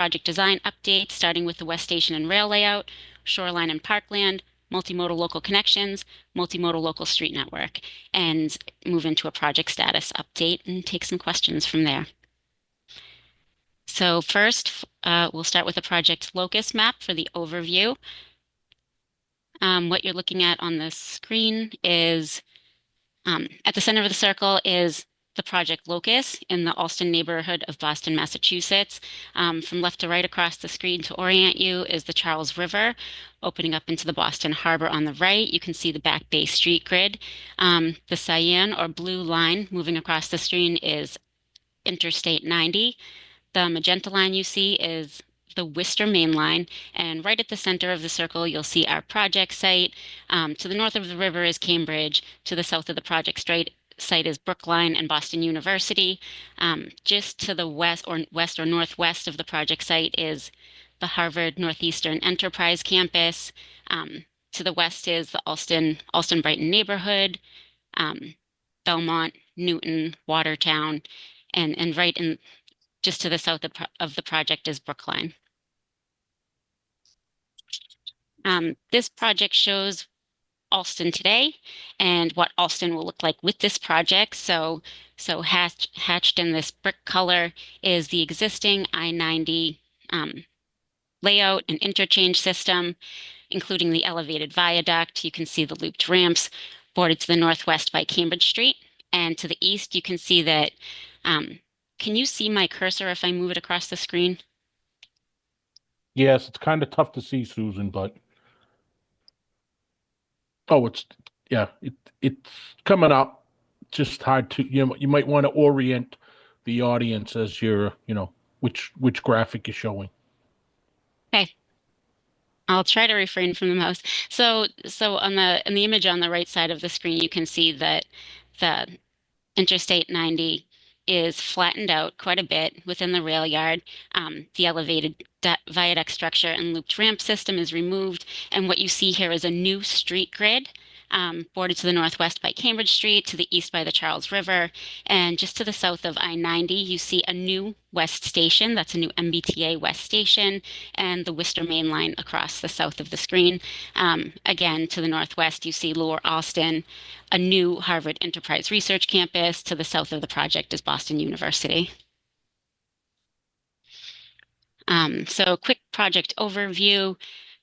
project design updates, starting with the West Station and rail layout, shoreline and parkland, multimodal local connections, multimodal local street network, and move into a project status update and take some questions from there. So first, we'll start with a project locus map for the overview. What you're looking at on the screen is, at the center of the circle is the project locus in the Allston neighborhood of Boston, Massachusetts. From left to right across the screen to orient you is the Charles River, opening up into the Boston Harbor on the right. You can see the Back Bay street grid. The cyan or blue line moving across the screen is Interstate 90. The magenta line you see is the Worcester Main Line, and right at the center of the circle, you'll see our project site. To the north of the river is Cambridge. To the south of the project site is Brookline and Boston University. Just to the west or northwest of the project site is the Harvard Northeastern Enterprise Campus. To the west is the Allston Brighton neighborhood, Belmont, Newton, Watertown, and right in just to the south of the project is Brookline. This project shows Allston today and what Allston will look like with this project. So hatched in this brick color is the existing I90 layout and interchange system, including the elevated viaduct. You can see the looped ramps bordered to the northwest by Cambridge Street. And to the east, you can see that can you see my cursor if I move it across the screen? Yes, it's kind of tough to see, Susan, but oh, it's coming up. Just hard to you might want to orient the audience as you're which graphic is showing. Okay. I'll try to refrain from the mouse. So on in the image on the right side of the screen, you can see that the Interstate 90 is flattened out quite a bit within the rail yard. The elevated viaduct structure and looped ramp system is removed. And what you see here is a new street grid, bordered to the northwest by Cambridge Street, to the east by the Charles River. And just to the south of I90, you see a new West Station. That's a new MBTA West Station, and the Worcester Main Line across the south of the screen. Again, to the northwest, you see Lower Allston, a new Harvard Enterprise Research Campus. To the south of the project is Boston University. So quick project overview.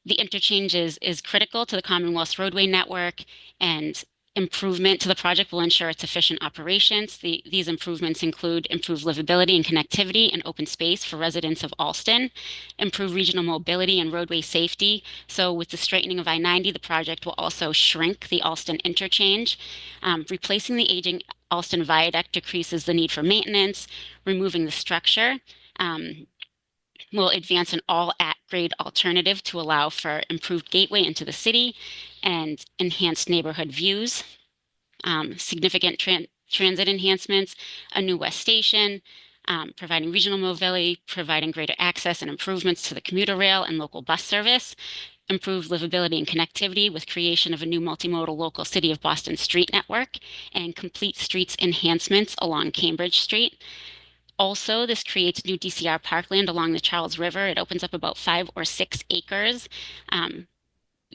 The interchange is critical to the Commonwealth's roadway network, and improvement to the project will ensure its efficient operations. These improvements include improved livability and connectivity and open space for residents of Allston, improve regional mobility and roadway safety. So with the straightening of I-90, the project will also shrink the Allston interchange. Replacing the aging Allston viaduct decreases the need for maintenance. Removing the structure will advance an all-at-grade alternative to allow for improved gateway into the city and enhanced neighborhood views. Significant transit enhancements, a new West Station, providing regional mobility, providing greater access and improvements to the commuter rail and local bus service, improved livability and connectivity with creation of a new multimodal local City of Boston street network, and complete streets enhancements along Cambridge Street. Also, this creates new DCR parkland along the Charles River. It opens up about 5 or 6 acres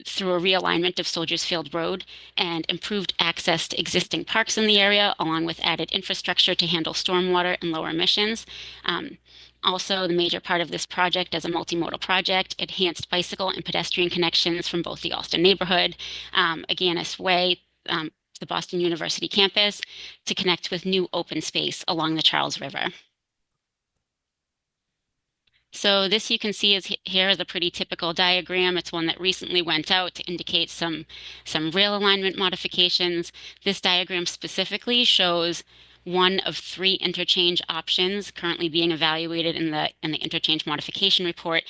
through a realignment of Soldiers Field Road and improved access to existing parks in the area, along with added infrastructure to handle stormwater and lower emissions. Also, the major part of this project as a multimodal project, enhanced bicycle and pedestrian connections from both the Allston neighborhood, Aganis Way, the Boston University campus, to connect with new open space along the Charles River. So this you can see here is a pretty typical diagram. It's one that recently went out to indicate some rail alignment modifications. This diagram specifically shows one of 3 interchange options currently being evaluated in the interchange modification report.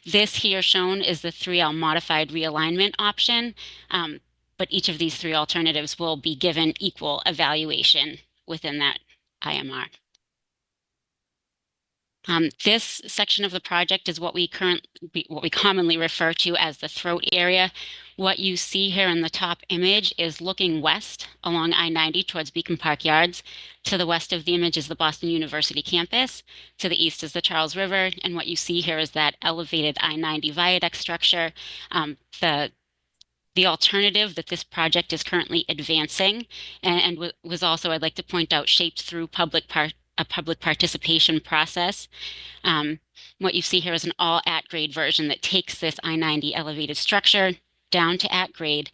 This here shown is the 3L modified realignment option, but each of these 3 alternatives will be given equal evaluation within that IMR. This section of the project is what we commonly refer to as the throat area, What you see here in the top image is looking west along I-90 towards Beacon Park Yards. To the west of the image is the Boston University campus. To the east is the Charles River. And what you see here is that elevated I-90 viaduct structure. The alternative that this project is currently advancing and was also, I'd like to point out, shaped through a public participation process. What you see here is an all at-grade version that takes this I-90 elevated structure down to at grade,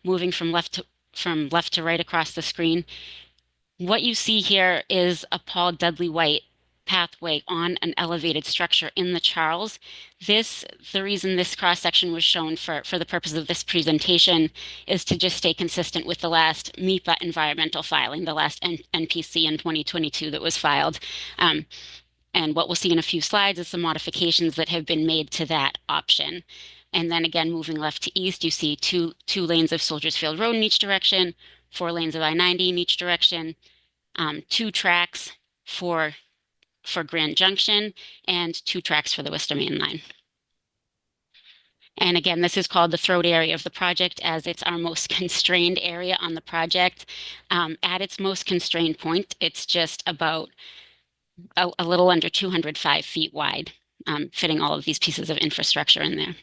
moving from left to right across the screen. What you see here is a Paul Dudley White pathway on an elevated structure in the Charles. The reason this cross-section was shown for the purpose of this presentation is to just stay consistent with the last MEPA environmental filing, the last NPC in 2022 that was filed. And what we'll see in a few slides is some modifications that have been made to that option. And then again, moving left to east, you see two lanes of Soldiers Field Road in each direction, 4 lanes of I-90 in each direction, 2 tracks for Grand Junction, and 2 tracks for the Worcester Main Line. And again, this is called the throat area of the project, as it's our most constrained area on the project. At its most constrained point, it's just about a little under 205 feet wide, fitting all of these pieces of infrastructure in there.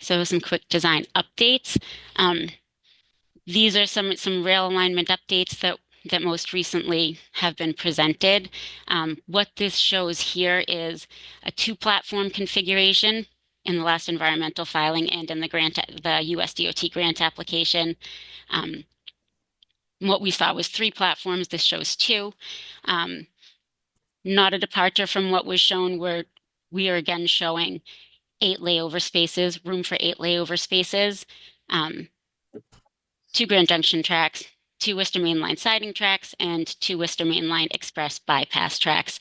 So some quick design updates. These are some rail alignment updates that most recently have been presented. What this shows here is a 2-platform configuration in the last environmental filing and in the US DOT grant application. What we saw was 3 platforms. This shows 2. Not a departure from what was shown, where we are again showing 8 layover spaces, room for 8 layover spaces, 2 Grand Junction tracks, 2 Worcester Main Line siding tracks, and 2 Worcester Main Line express bypass tracks.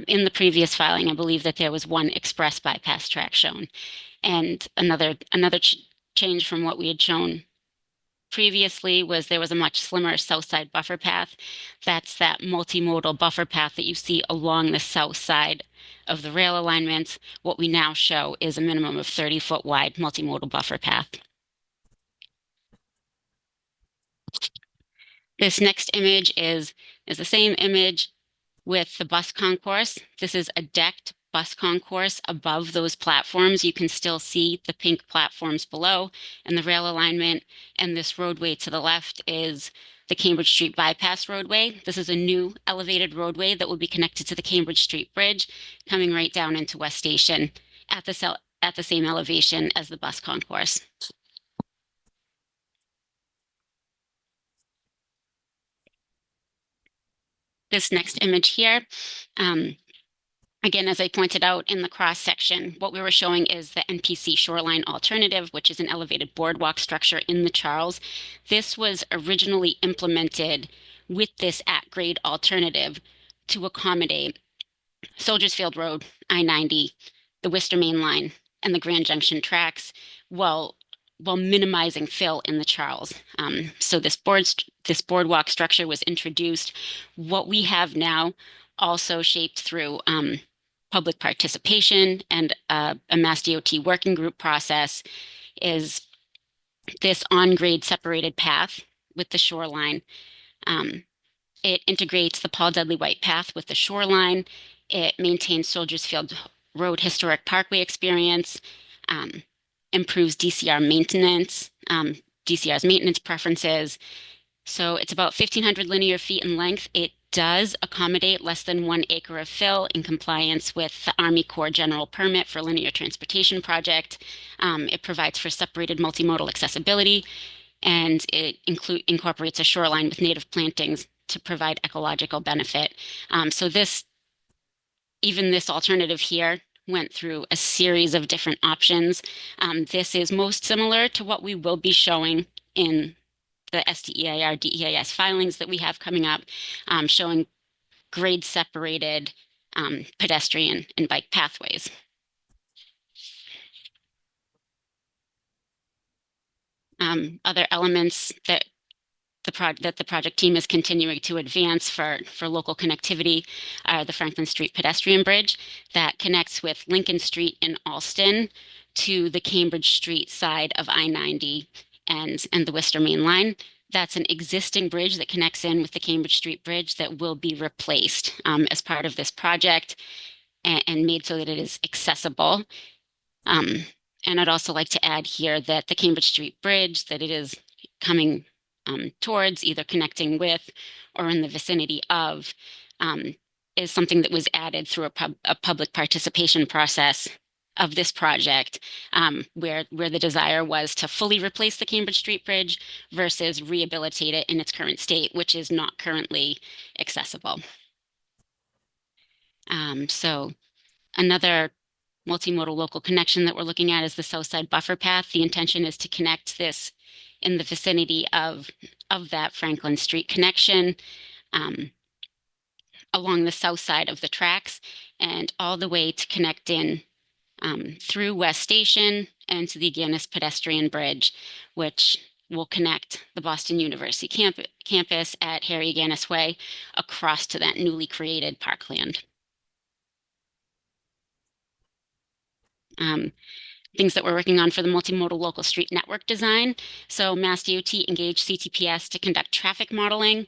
In the previous filing, I believe that there was 1 express bypass track shown. And another change from what we had shown previously was there was a much slimmer south side buffer path. That's that multimodal buffer path that you see along the south side of the rail alignments. What we now show is a minimum of 30-foot wide multimodal buffer path. This next image is the same image with the bus concourse. This is a decked bus concourse above those platforms. You can still see the pink platforms below and the rail alignment. And this roadway to the left is the Cambridge Street bypass roadway. This is a new elevated roadway that will be connected to the Cambridge Street Bridge, coming right down into West Station at the same elevation as the bus concourse. This next image here, again, as I pointed out in the cross section, what we were showing is the NPC shoreline alternative, which is an elevated boardwalk structure in the Charles. This was originally implemented with this at-grade alternative to accommodate Soldiers Field Road, I-90, the Worcester Main Line, and the Grand Junction tracks, while minimizing fill in the Charles. So this boardwalk structure was introduced. What we have now, also shaped through public participation and a Mass DOT working group process, is this on-grade separated path with the shoreline. It integrates the Paul Dudley White path with the shoreline. It maintains Soldiers Field Road Historic Parkway experience, improves DCR's maintenance preferences. So it's about 1,500 linear feet in length. It does accommodate less than 1 acre of fill in compliance with the Army Corps General Permit for Linear Transportation Project. It provides for separated multimodal accessibility, and it incorporates a shoreline with native plantings to provide ecological benefit. So even this alternative here went through a series of different options. This is most similar to what we will be showing in the SDEIR DEIS filings that we have coming up, showing grade separated pedestrian and bike pathways. Other elements that the project team is continuing to advance for local connectivity are the Franklin Street pedestrian bridge that connects with Lincoln Street in Allston to the Cambridge Street side of I90 and the Worcester Main Line. That's an existing bridge that connects in with the Cambridge Street Bridge that will be replaced as part of this project and made so that it is accessible. And I'd also like to add here that the Cambridge Street Bridge, that it is coming towards, either connecting with or in the vicinity of, is something that was added through a public participation process of this project, where the desire was to fully replace the Cambridge Street Bridge versus rehabilitate it in its current state, which is not currently accessible. So another multimodal local connection that we're looking at is the South Side Buffer Path. The intention is to connect this in the vicinity of that Franklin Street connection, along the south side of the tracks, and all the way to connect in through West Station and to the Agganis pedestrian bridge, which will connect the Boston University campus at Harry Agganis Way across to that newly created parkland. Things that we're working on for the multimodal local street network design. So Mass DOT engaged CTPS to conduct traffic modeling.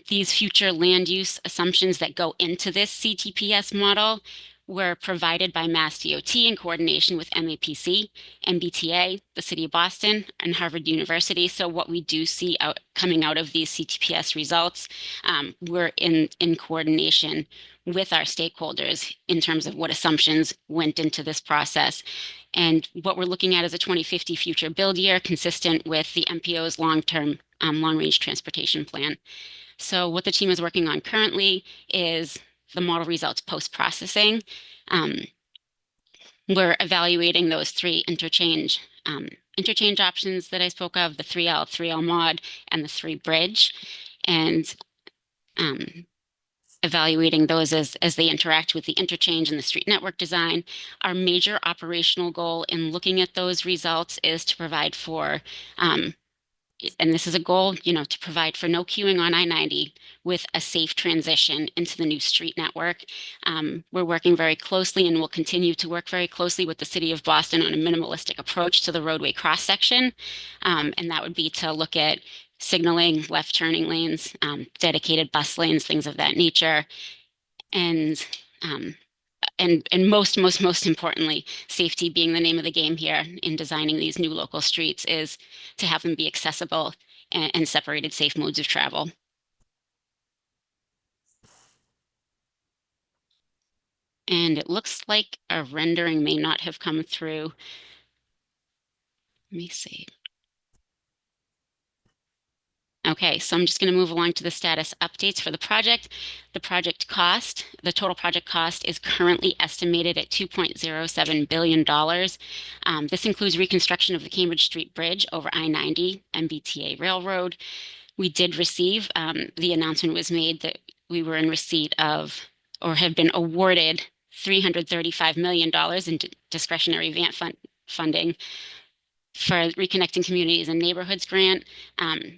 These future land use assumptions that go into this CTPS model were provided by Mass DOT in coordination with MAPC, MBTA, the City of Boston, and Harvard University. So what we do see coming out of these CTPS results, we're in coordination with our stakeholders in terms of what assumptions went into this process. And what we're looking at is a 2050 future build year consistent with the MPO's long-term long-range transportation plan. So what the team is working on currently is the model results post-processing. We're evaluating those three interchange options that I spoke of, the 3L, 3L mod, and the 3 bridge, and evaluating those as they interact with the interchange and the street network design. Our major operational goal in looking at those results is to provide for, and this is a goal, to provide for no queuing on I90 with a safe transition into the new street network. We're working very closely and will continue to work very closely with the City of Boston on a minimalistic approach to the roadway cross-section. And that would be to look at signaling, left turning lanes, dedicated bus lanes, things of that nature. And most importantly, safety being the name of the game here in designing these new local streets is to have them be accessible and separated safe modes of travel. And it looks like a rendering may not have come through. Let me see. Okay, so I'm just going to move along to the status updates for the project. The project cost, the total project cost is currently estimated at $2.07 billion. This includes reconstruction of the Cambridge Street Bridge over I90 MBTA Railroad. We did receive, the announcement was made that we were in receipt of, or have been awarded $335 million in discretionary advance funding for Reconnecting Communities and Neighborhoods grant.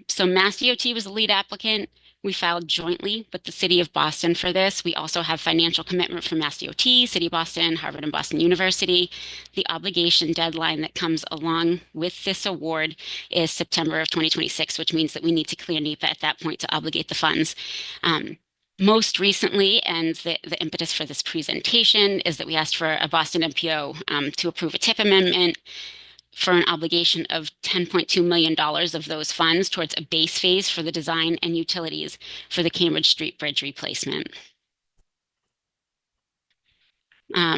So Mass DOT was the lead applicant. We filed jointly with the City of Boston for this. We also have financial commitment from Mass DOT, City of Boston, Harvard and Boston University. The obligation deadline that comes along with this award is September of 2026, which means that we need to clear NEPA at that point to obligate the funds. Most recently, and the impetus for this presentation is that we asked for a Boston MPO to approve a TIP amendment for an obligation of $10.2 million of those funds towards a base phase for the design and utilities for the Cambridge Street Bridge replacement.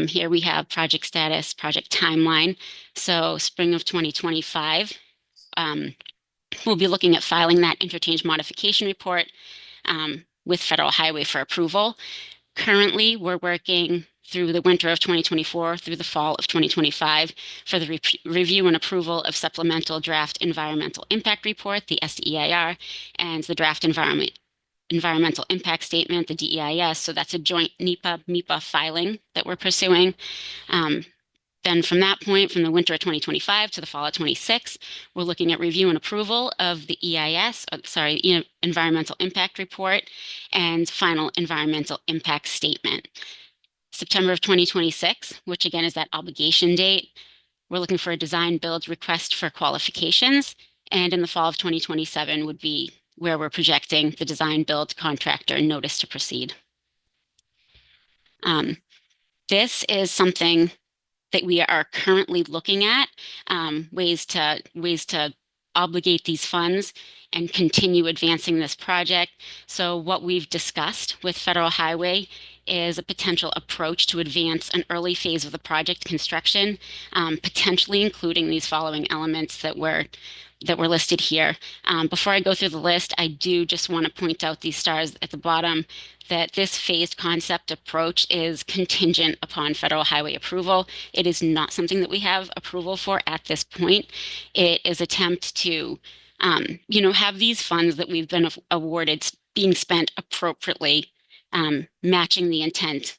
Here we have project status, project timeline. So spring of 2025, we'll be looking at filing that interchange modification report with Federal Highway for approval. Currently, we're working through the winter of 2024 through the fall of 2025 for the review and approval of supplemental draft environmental impact report, the SEIR, and the draft environmental impact statement, the DEIS. So that's a joint NEPA-MEPA filing that we're pursuing. Then from that point, from the winter of 2025 to the fall of 26, we're looking at review and approval of the environmental impact report and final environmental impact statement. September of 2026, which again is that obligation date, We're looking for a design build request for qualifications, and in the fall of 2027 would be where we're projecting the design build contractor notice to proceed. This is something that we are currently looking at, ways to obligate these funds and continue advancing this project. So what we've discussed with Federal Highway is a potential approach to advance an early phase of the project construction, potentially including these following elements that were listed here. Before I go through the list, I do just want to point out these stars at the bottom that this phased concept approach is contingent upon Federal Highway approval. It is not something that we have approval for at this point. It is attempt to, have these funds that we've been awarded being spent appropriately, matching the intent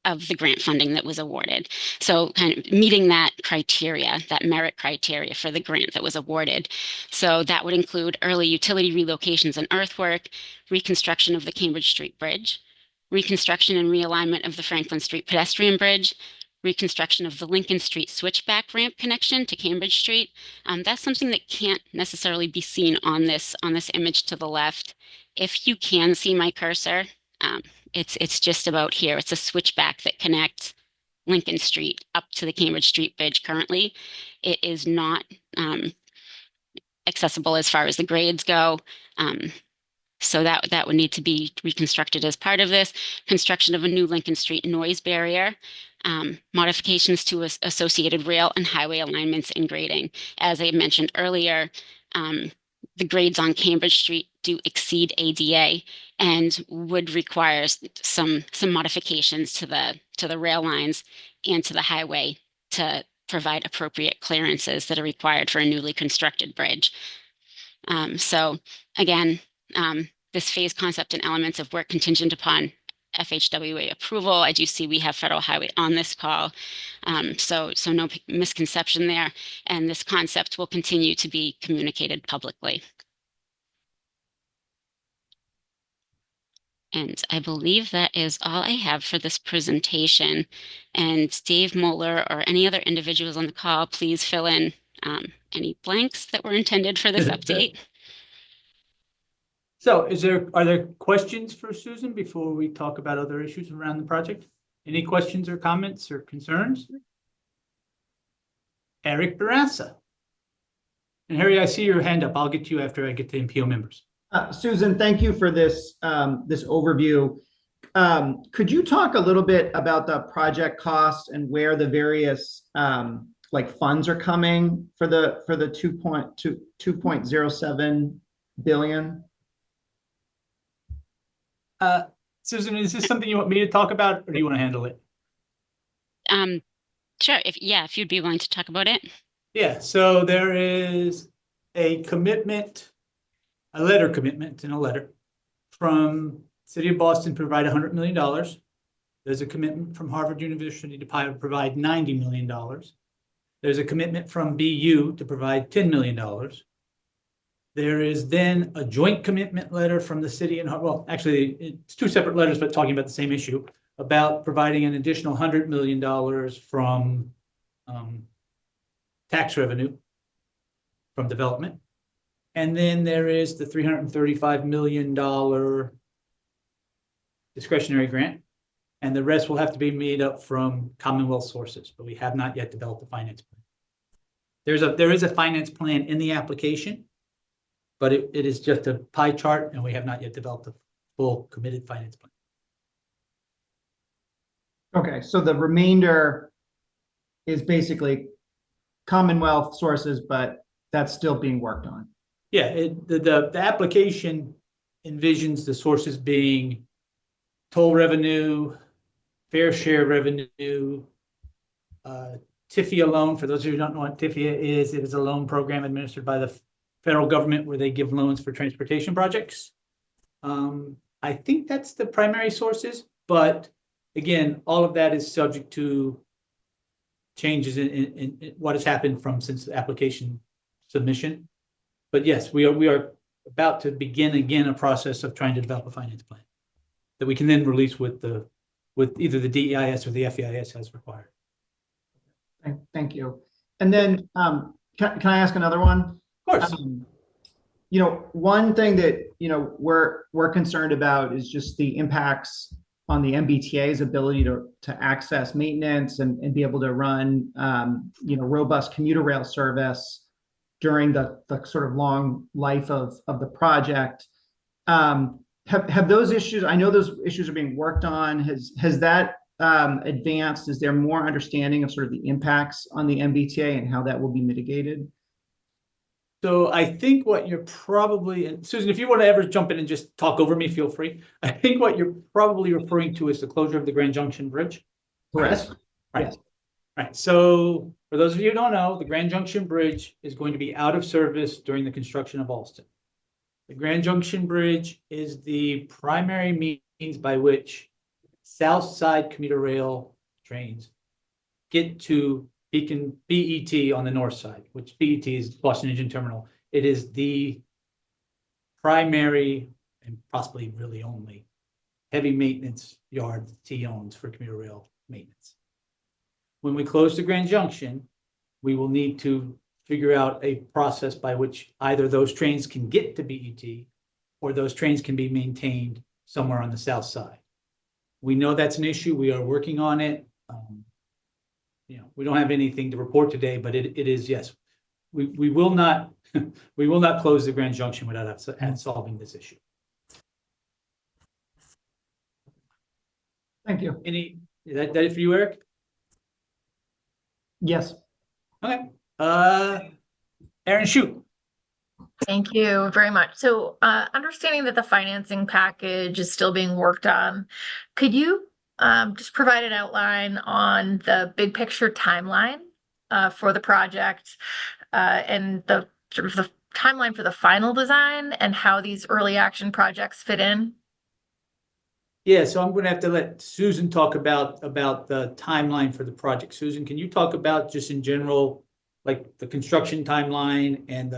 of the grant funding that was awarded. So kind of meeting that criteria, that merit criteria for the grant that was awarded. So that would include early utility relocations and earthwork, reconstruction of the Cambridge Street Bridge, reconstruction and realignment of the Franklin Street pedestrian bridge, reconstruction of the Lincoln Street switchback ramp connection to Cambridge Street. That's something that can't necessarily be seen on this image to the left. If you can see my cursor, it's just about here. It's a switchback that connects Lincoln Street up to the Cambridge Street Bridge currently. It is not accessible as far as the grades go. So that would need to be reconstructed as part of this. Construction of a new Lincoln Street noise barrier, modifications to associated rail and highway alignments and grading. As I mentioned earlier, the grades on Cambridge Street do exceed ADA and would require some modifications to the rail lines and to the highway to provide appropriate clearances that are required for a newly constructed bridge. So again, this phase concept and elements of work contingent upon FHWA approval. I do see we have Federal Highway on this call, so no misconception there. And this concept will continue to be communicated publicly. And I believe that is all I have for this presentation. And Dave Moeller or any other individuals on the call, please fill in any blanks that were intended for this update. So are there questions for Susan before we talk about other issues around the project? Any questions or comments or concerns? Eric Bourassa. And Harry, I see your hand up. I'll get you after I get to MPO members. Susan, thank you for this this overview. Could you talk a little bit about the project costs and where the various funds are coming for the 2.07 billion? Susan, is this something you want me to talk about, or do you want to handle it? Sure. If you'd be willing to talk about it. Yeah. So there is a commitment, a letter commitment in a letter from City of Boston to provide $100 million. There's a commitment from Harvard University to provide $90 million. There's a commitment from BU to provide $10 million. There is then a joint commitment letter from the city and, well, actually it's two separate letters, but talking about the same issue, about providing an additional $100 million from tax revenue from development. And then there is the $335 million discretionary grant, and the rest will have to be made up from Commonwealth sources, but we have not yet developed a finance plan. There is a finance plan in the application, but it is just a pie chart, and we have not yet developed a full committed finance plan. Okay, so the remainder is basically Commonwealth sources, but that's still being worked on. Yeah, the application envisions the sources being toll revenue, fair share revenue, TIFIA loan. For those of you who don't know what TIFIA is, it is a loan program administered by the federal government where they give loans for transportation projects. I think that's the primary sources, but again, all of that is subject to changes in what has happened since the application submission. But yes, we are about to begin again a process of trying to develop a finance plan that we can then release with either the DEIS or the FEIS as required. Thank you. And then, can I ask another one? Of course. One thing that, we're concerned about is just the impacts on the MBTA's ability to access maintenance and be able to run, robust commuter rail service during the sort of long life of the project. Have those issues, I know those issues are being worked on. Has that advanced? Is there more understanding of sort of the impacts on the MBTA and how that will be mitigated? So I think what you're probably, and Susan, if you want to ever jump in and just talk over me, feel free. I think what you're probably referring to is the closure of the Grand Junction Bridge. Correct. Yes? Right. Yes. Right. So for those of you who don't know, the Grand Junction Bridge is going to be out of service during the construction of Allston. The Grand Junction Bridge is the primary means by which South Side commuter rail trains get to Beacon BET on the north side, which BET is Boston Engine Terminal. It is the primary and possibly really only heavy maintenance yard that T owns for commuter rail maintenance. When we close the Grand Junction, we will need to figure out a process by which either those trains can get to BET or those trains can be maintained somewhere on the south side. We know that's an issue. We are working on it. We don't have anything to report today, but it is, yes, we will not we will not close the Grand Junction without solving this issue. Thank you. Is that it for you, Eric? Yes. Okay. Erin, shoot. Thank you very much. So understanding that the financing package is still being worked on, could you just provide an outline on the big picture timeline for the project and the sort of the timeline for the final design and how these early action projects fit in? Yeah, so I'm going to have to let Susan talk about the timeline for the project. Susan, can you talk about just in general, like the construction timeline and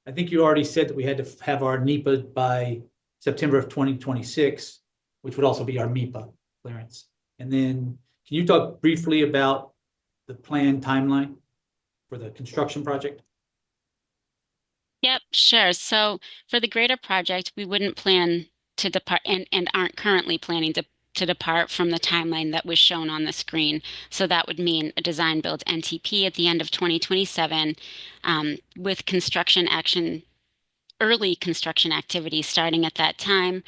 I think you already said that we had to have our NEPA by September of 2026, which would also be our MEPA clearance. And then can you talk briefly about the planned timeline for the construction project? Yep, sure. So for the greater project, we wouldn't plan to depart and aren't currently planning to depart from the timeline that was shown on the screen. So that would mean a design build NTP at the end of 2027 with early construction activity starting at that time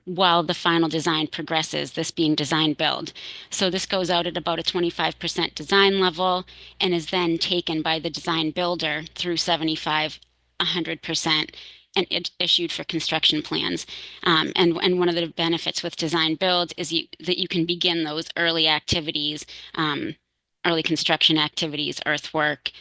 while the final design progresses, this being design build. So this goes out at about a 25% design level and is then taken by the design builder through 75, 100%. And issued for construction plans. And one of the benefits with design build is that you can begin those early activities, early construction activities, earthwork,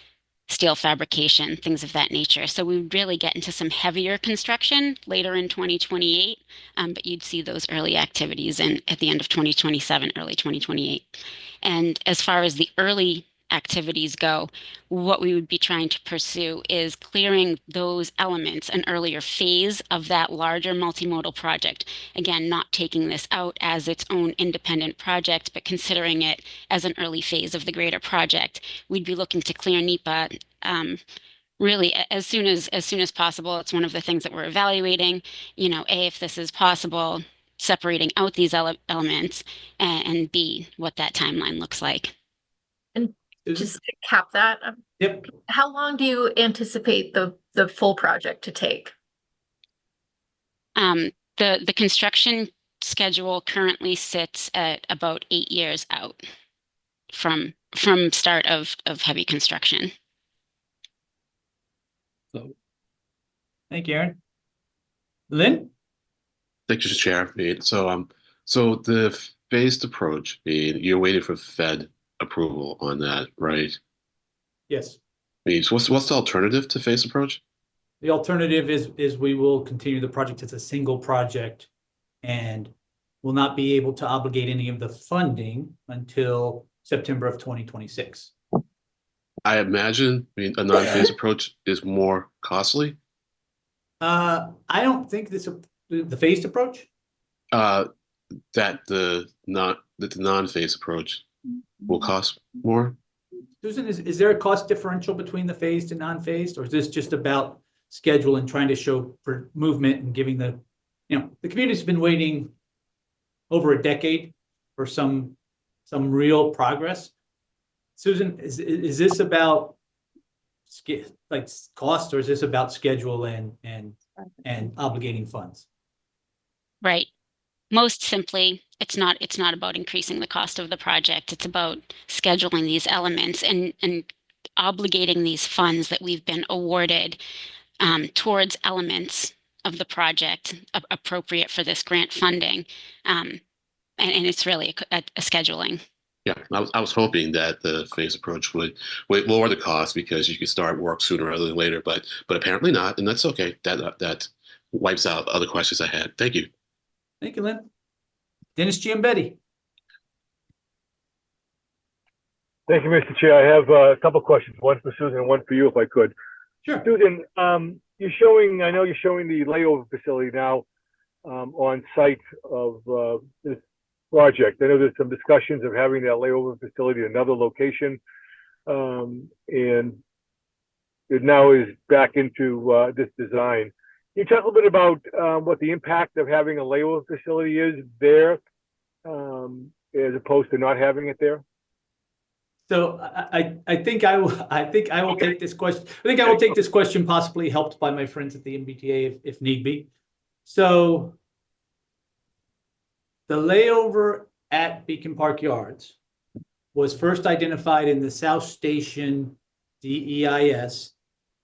steel fabrication, things of that nature. So we would really get into some heavier construction later in 2028, but you'd see those early activities at the end of 2027, early 2028. And as far as the early activities go, what we would be trying to pursue is clearing those elements, an earlier phase of that larger multimodal project. Again, not taking this out as its own independent project, but considering it as an early phase of the greater project. We'd be looking to clear NEPA really as soon as possible. It's one of the things that we're evaluating, if this is possible, separating out these elements, and B, what that timeline looks like. Just to cap that, Yep. how long do you anticipate the full project to take? The construction schedule currently sits at about 8 years out from start of heavy construction. So, thank you, Erin. Lynn? Thank you, Chair. So the phased approach, you're waiting for Fed approval on that, right? Yes. So what's the alternative to phased approach? The alternative is we will continue the project as a single project and will not be able to obligate any of the funding until September of 2026. I imagine a non-phased approach is more costly. I don't think the phased approach. That the non-phased approach will cost more. Susan, is there a cost differential between the phased and non-phased, or is this just about schedule and trying to show for movement and giving the community's been waiting over a decade for some real progress. Susan, is this about like cost, or is this about schedule and obligating funds? Right. Most simply, it's not about increasing the cost of the project. It's about scheduling these elements and obligating these funds that we've been awarded towards elements of the project appropriate for this grant funding. And it's really a scheduling. Yeah, I was hoping that the phased approach would lower the cost because you could start work sooner rather than later, but apparently not, and that's okay. That wipes out other questions I had. Thank you. Thank you, Lynn. Dennis Giombetti. Thank you, Mr. Chair. I have a couple of questions, one for Susan and one for you, if I could. Sure. Susan, I know you're showing the layover facility now on site of this project. I know there's some discussions of having that layover facility in another location, and it now is back into this design. Can you talk a little bit about what the impact of having a layover facility is there, as opposed to not having it there? So I think I will take this question. I think I will take this question, possibly helped by my friends at the MBTA if need be. So the layover at Beacon Park Yards was first identified in the South Station DEIS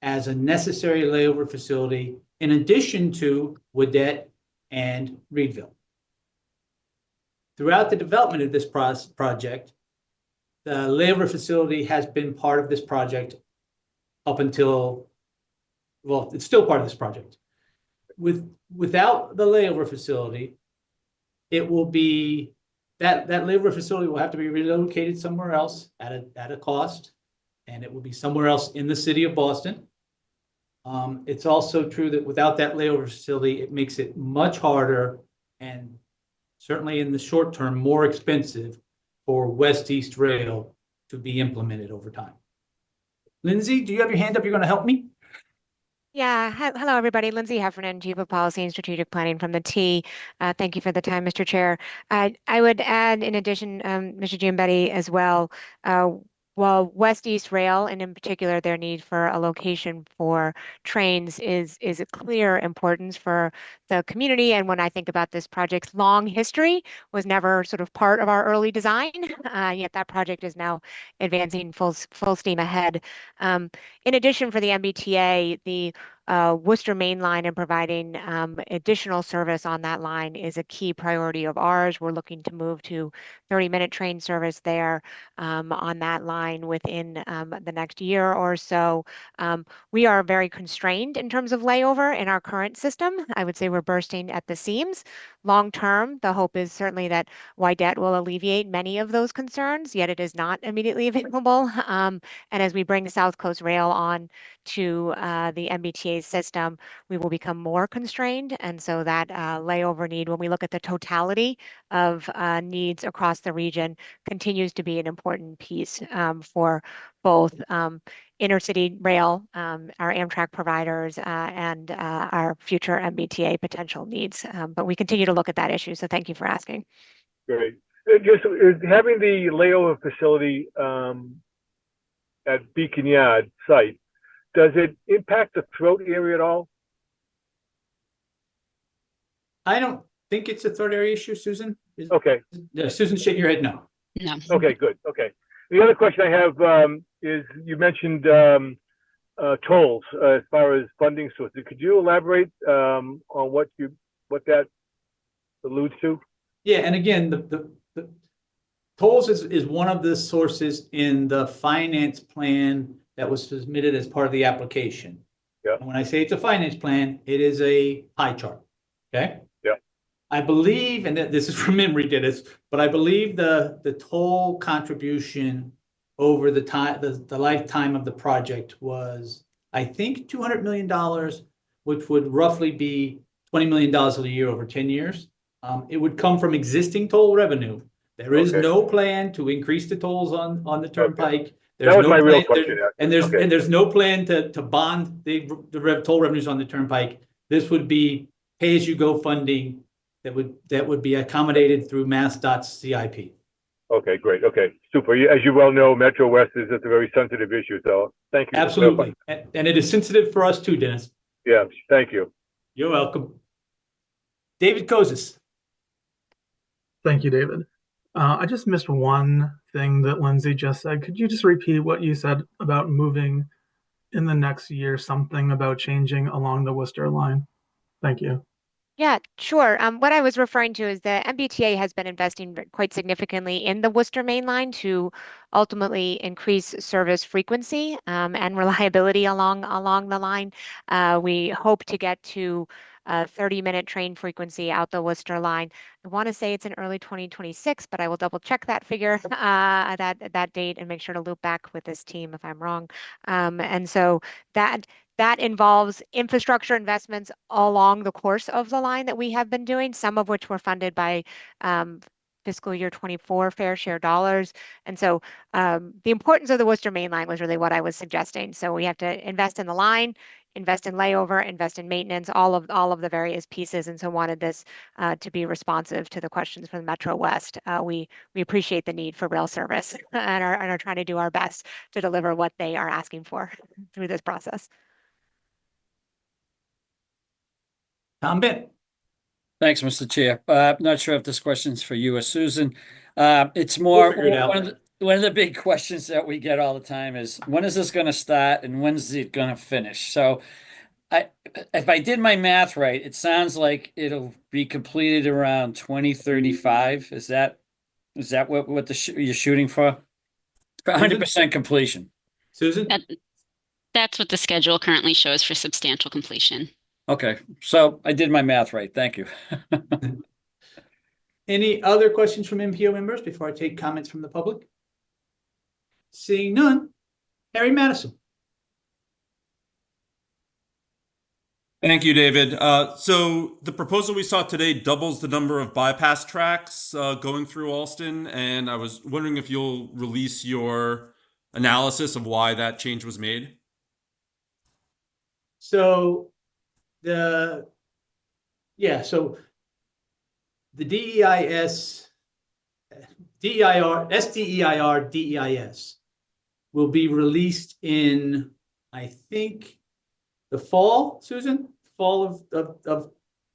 as a necessary layover facility in addition to Woodette and Reedville. Throughout the development of this project, the layover facility has been part of this project up until, well, it's still part of this project. Without the layover facility, it will be, that layover facility will have to be relocated somewhere else at a cost, and it will be somewhere else in the city of Boston. It's also true that without that layover facility, it makes it much harder and certainly in the short term, more expensive for West-East Rail to be implemented over time. Lynsey, do you have your hand up? You're going to help me? Yeah. Hello, everybody. Lynsey Heffernan, Chief of Policy and Strategic Planning from the T. Thank you for the time, Mr. Chair. I would add, in addition, Mr. Giombetti as well, while West-East Rail, and in particular their need for a location for trains is a clear importance for the community. And when I think about this project's long history, was never sort of part of our early design, yet that project is now advancing full steam ahead. In addition, for the MBTA, the Worcester Main Line and providing additional service on that line is a key priority of ours. We're looking to move to 30-minute train service there on that line within the next year or so. We are very constrained in terms of layover in our current system. I would say we're bursting at the seams. Long term, the hope is certainly that Woodette will alleviate many of those concerns, yet it is not immediately available. And as we bring South Coast Rail on to the MBTA system, we will become more constrained. And so that layover need, when we look at the totality of needs across the region, continues to be an important piece for both intercity rail, our Amtrak providers, and our future MBTA potential needs. But we continue to look at that issue. So thank you for asking. Great. Just having the layover facility at Beacon Yard site, does it impact the throat area at all? I don't think it's a third area issue, Susan. Okay. Susan, shake your head no. No. Okay, good. Okay. The other question I have is you mentioned tolls as far as funding sources. Could you elaborate on what that alludes to? Yeah, and again, the tolls is one of the sources in the finance plan that was submitted as part of the application. Yeah. And when I say it's a finance plan, it is a pie chart. Okay. Yeah. I believe, and this is from memory, Dennis, but I believe the toll contribution over the time, the lifetime of the project was, I think, $200 million, which would roughly be $20 million a year over 10 years. It would come from existing toll revenue. There is no plan to increase the tolls on the turnpike. There's That was no my real plan- question, there- actually. Okay. and there's no plan to bond toll revenues on the turnpike. This would be pay-as-you-go funding that would be accommodated through MassDOT's CIP. Okay, great. Okay, super. As you well know, MetroWest is a very sensitive issue, so thank you. for Absolutely. clarifying. And it is sensitive for us too, Dennis. Yeah, thank you. You're welcome. David Koses. Thank you, David. I just missed one thing that Lynsey just said. Could you just repeat what you said about moving in the next year, something about changing along the Worcester line? Thank you. Yeah, sure. What I was referring to is that MBTA has been investing quite significantly in the Worcester Main Line to ultimately increase service frequency and reliability along the line. We hope to get to 30-minute train frequency out the Worcester line. I want to say it's in early 2026, but I will double check that figure, that date, and make sure to loop back with this team if I'm wrong. And so that involves infrastructure investments along the course of the line that we have been doing, some of which were funded by fiscal year 24 fair share dollars. And so the importance of the Worcester Main Line was really what I was suggesting. So we have to invest in the line, invest in layover, invest in maintenance, all of the various pieces. And so wanted this to be responsive to the questions from MetroWest. We appreciate the need for rail service and are trying to do our best to deliver what they are asking for through this process. Tom Bent. Thanks, Mr. Chair. Not sure if this question's for you or Susan. It's more, figure it out. one of the big questions that we get all the time is, when is this gonna start and when's it gonna finish? So if I did my math right, it sounds like it'll be completed around 2035. Is that what you're shooting for? 100% completion. Susan? That's what the schedule currently shows for substantial completion. Okay, so I did my math right. Thank you. Any other questions from MPO members before I take comments from the public? Seeing none, Harry Mattison. Thank you, David. So the proposal we saw today doubles the number of bypass tracks going through Allston, and I was wondering if you'll release your analysis of why that change was made. So the DEIS, SDEIR, DEIS will be released in, I think, the fall, Susan? Fall of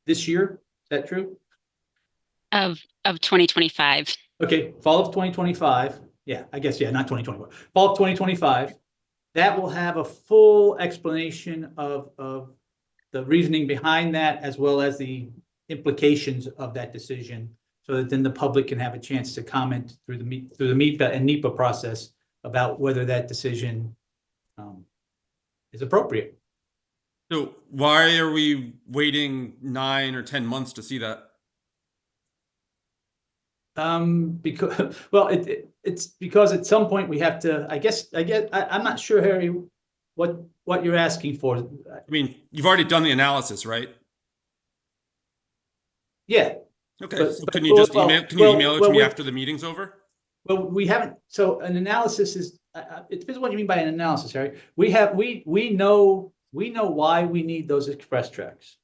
this year? Is that true? Of 2025. Okay, fall of 2025. Yeah, I guess, yeah, not 2024. Fall of 2025. That will have a full explanation of the reasoning behind that, as well as the implications of that decision, so that then the public can have a chance to comment through the MEPA and NEPA process about whether that decision is appropriate. So why are we waiting 9 or 10 months to see that? Because, well, it's because at some point we have to, I'm not sure, Harry, what you're asking for. I mean, you've already done the analysis, right? Yeah. Okay, so can you just email it to me after the meeting's over? Well, we haven't, so an analysis is, it depends what you mean by an analysis, Harry. We know why we need those express tracks.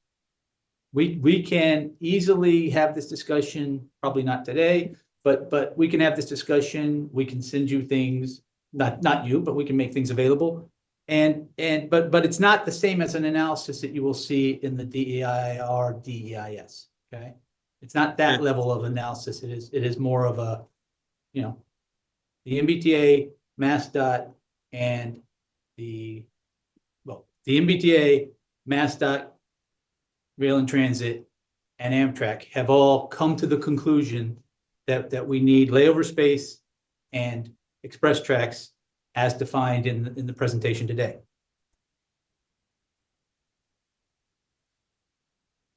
We can easily have this discussion, probably not today, but we can have this discussion. We can send you things, not you, but we can make things available. But it's not the same as an analysis that you will see in the DEIR, DEIS. Okay, it's not that level of analysis. It is more of a, the MBTA, MassDOT, and the MBTA, MassDOT, Rail and Transit, and Amtrak have all come to the conclusion that we need layover space and express tracks as defined in the presentation today.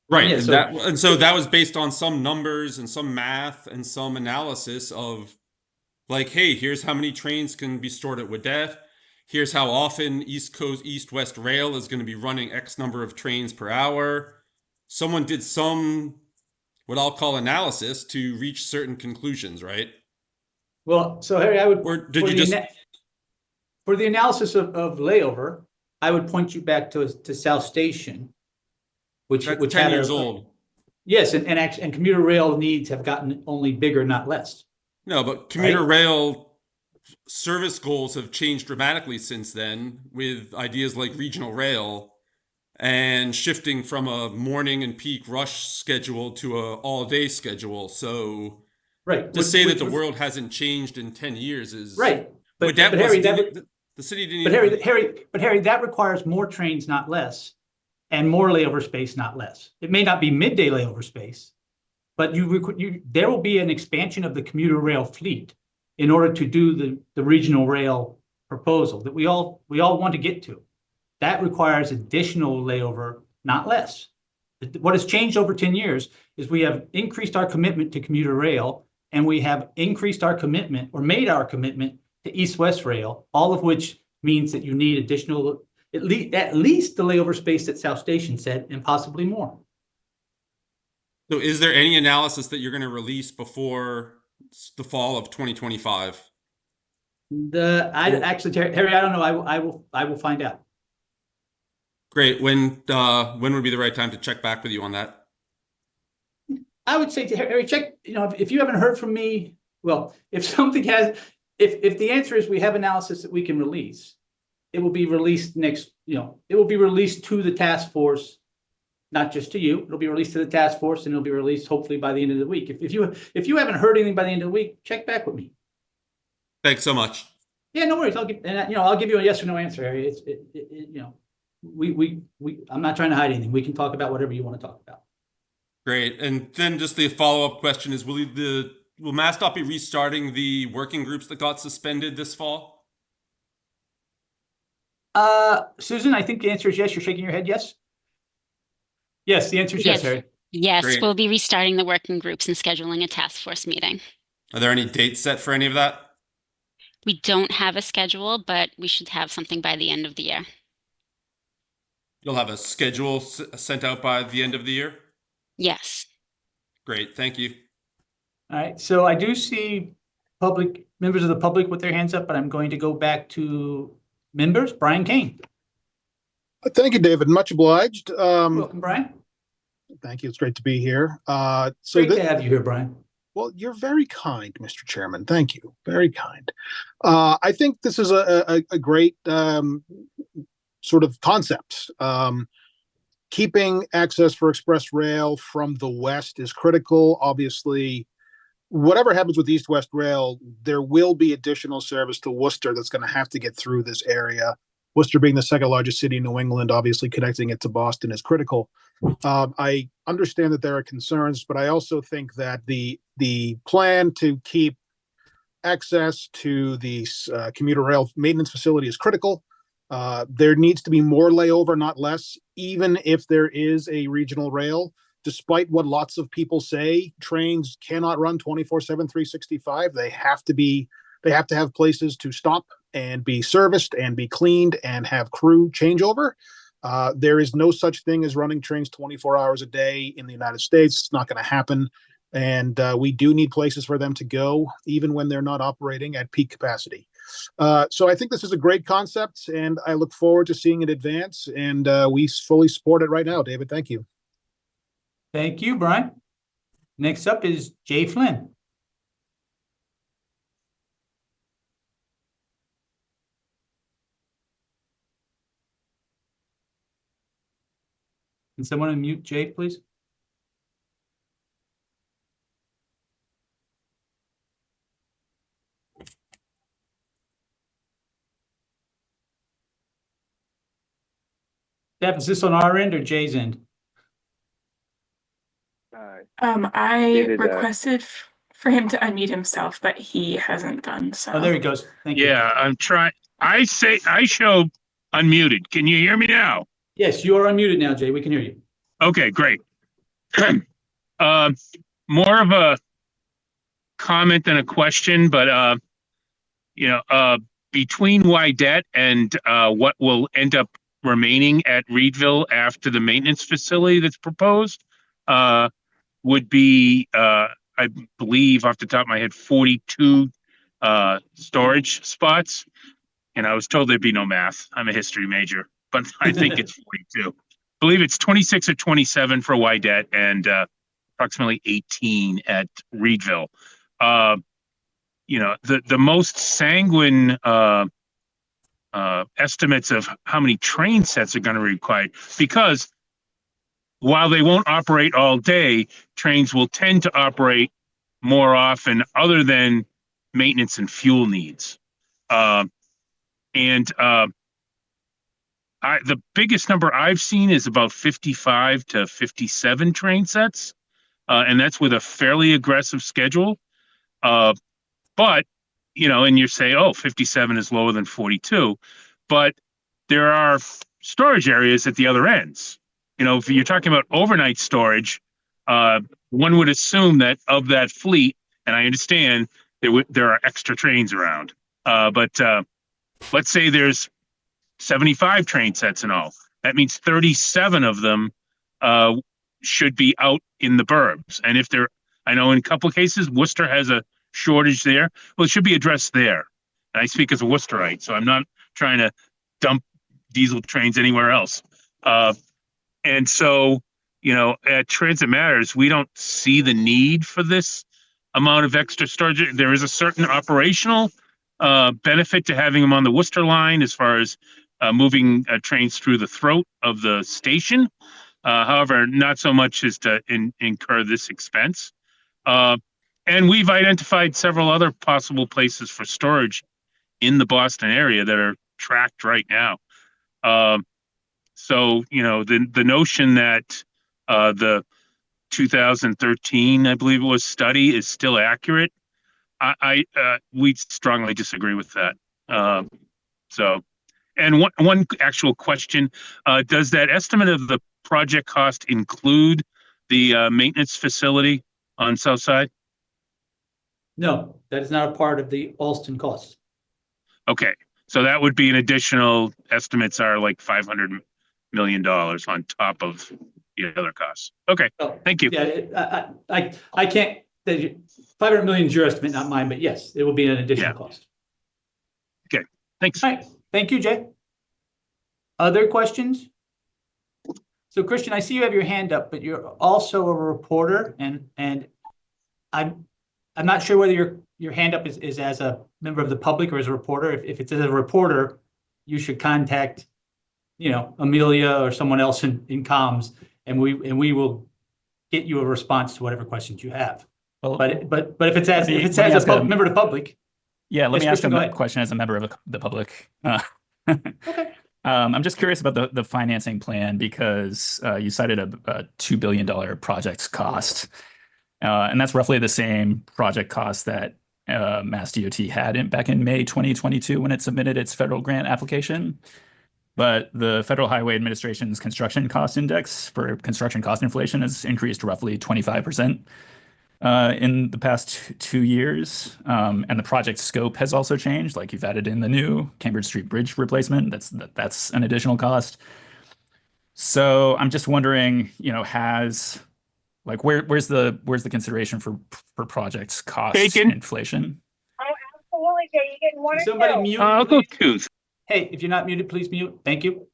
Right, Yeah, and so that was based on some numbers and some math and some analysis of, like, hey, here's how many trains can be stored at Wadette. Here's how often East Coast East-West Rail is going to be running X number of trains per hour. Someone did some, what I'll call analysis, to reach certain conclusions, right? Well, so Harry, I would. Or did you just? for the analysis of layover, I would point you back to South Station, which That's which 10 had years old. Yes, and commuter rail needs have gotten only bigger, not less. No, but commuter Right. rail service goals have changed dramatically since then, with ideas like regional rail and shifting from a morning and peak rush schedule to a all-day schedule. So Right. to say that the world hasn't changed in 10 years is right. But Harry, the city didn't. Harry, that requires more trains, not less, and more layover space, not less. It may not be midday layover space, but there will be an expansion of the commuter rail fleet in order to do the regional rail proposal that we all want to get to. That requires additional layover, not less. What has changed over 10 years is we have increased our commitment to commuter rail, and we have increased our commitment or made our commitment to east-west rail, all of which means that you need additional, at least the layover space that South Station said, and possibly more. So is there any analysis that you're going to release before the fall of 2025? Actually, Harry, I don't know. I will find out. Great. When would be the right time to check back with you on that? I would say to Harry, check, if you haven't heard from me, well, if the answer is we have analysis that we can release, it will be released it will be released to the task force, not just to you. It'll be released to the task force, and it'll be released hopefully by the end of the week. If you haven't heard anything by the end of the week, check back with me. Thanks so much. Yeah, no worries. I'll give you a yes or no answer, Harry. I'm not trying to hide anything. We can talk about whatever you want to talk about. Great. And then just the follow-up question is, will MassDOT be restarting the working groups that got suspended this fall? Susan, I think the answer is yes. You're shaking your head, yes? Yes, the answer is yes, Harry. Yes, Great. we'll be restarting the working groups and scheduling a task force meeting. Are there any dates set for any of that? We don't have a schedule, but we should have something by the end of the year. You'll have a schedule sent out by the end of the year? Yes. Great, thank you. All right, so I do see members of the public with their hands up, but I'm going to go back to members. Brian Kane. Thank you, David. Much obliged. Welcome, Brian. Thank you. It's great to be here. Great to have you here, Brian. Well, you're very kind, Mr. Chairman. Thank you. Very kind. I think this is a great sort of concept. Keeping access for express rail from the west is critical. Obviously, whatever happens with east-west rail, there will be additional service to Worcester that's going to have to get through this area. Worcester being the second largest city in New England, obviously connecting it to Boston is critical. I understand that there are concerns, but I also think that the plan to keep access to the commuter rail maintenance facility is critical. There needs to be more layover, not less, even if there is a regional rail. Despite what lots of people say, trains cannot run 24/7, 365. They have to have places to stop and be serviced and be cleaned and have crew changeover. There is no such thing as running trains 24 hours a day in the United States. It's not going to happen. And we do need places for them to go, even when they're not operating at peak capacity. So I think this is a great concept, and I look forward to seeing it advance. And we fully support it right now, David. Thank you. Thank you, Brian. Next up is Jay Flynn. Can someone unmute Jay, please? Steph, is this on our end or Jay's end? I requested for him to unmute himself, but he hasn't done so. Oh, there he goes. Thank you. Yeah, I'm trying. I show unmuted. Can you hear me now? Yes, you are unmuted now, Jay. We can hear you. Okay, great. More of a comment than a question, but between Wydette and what will end up remaining at Reedville after the maintenance facility that's proposed would be, I believe off the top of my head, 42 storage spots. And I was told there'd be no math. I'm a history major, but I think it's 42. I believe it's 26 or 27 for Wydett and approximately 18 at Reedville. The most sanguine estimates of how many train sets are going to be required, because while they won't operate all day, trains will tend to operate more often other than maintenance and fuel needs. The biggest number I've seen is about 55 to 57 train sets. And that's with a fairly aggressive schedule. But, and you say, 57 is lower than 42, but there are storage areas at the other ends. If you're talking about overnight storage, one would assume that of that fleet, and I understand there are extra trains around, but let's say there's 75 train sets in all. That means 37 of them should be out in the burbs. And if I know in a couple of cases, Worcester has a shortage there. Well, it should be addressed there. And I speak as a Worcesterite, so I'm not trying to dump diesel trains anywhere else. And so, at Transit Matters, we don't see the need for this amount of extra storage. There is a certain operational benefit to having them on the Worcester line as far as moving trains through the throat of the station. However, not so much as to incur this expense. And we've identified several other possible places for storage in the Boston area that are tracked right now. So, the notion that the 2013, I believe it was, study is still accurate, we strongly disagree with that. And one actual question, does that estimate of the project cost include the maintenance facility on South Side? No, that is not a part of the Allston costs. Okay, so that would be an additional, estimates are like $500 million on top of the other costs. Okay, thank you. Yeah, I can't, 500 million is your estimate, not mine, but yes, it will be an additional cost. Okay, thanks. All right, thank you, Jay. Other questions? So Christian, I see you have your hand up, but you're also a reporter, and I'm not sure whether your hand up is as a member of the public or as a reporter. If it's as a reporter, you should contact, Amelia or someone else in comms, and we will get you a response to whatever questions you have. Well, but if it's as a member of the public. Yeah, let me ask a question as a member of the public. Okay. I'm just curious about the financing plan, because you cited a $2 billion project cost. And that's roughly the same project cost that Mass DOT had back in May 2022 when it submitted its federal grant application. But the Federal Highway Administration's construction cost index for construction cost inflation has increased roughly 25% in the past 2 years. And the project scope has also changed. Like, you've added in the new Cambridge Street Bridge replacement. That's an additional cost. So I'm just wondering, where's the consideration for projects cost inflation? Oh, absolutely, Jay. You getting one or Somebody two? mute. I'll go two. Hey, if you're not muted, please mute. Thank you.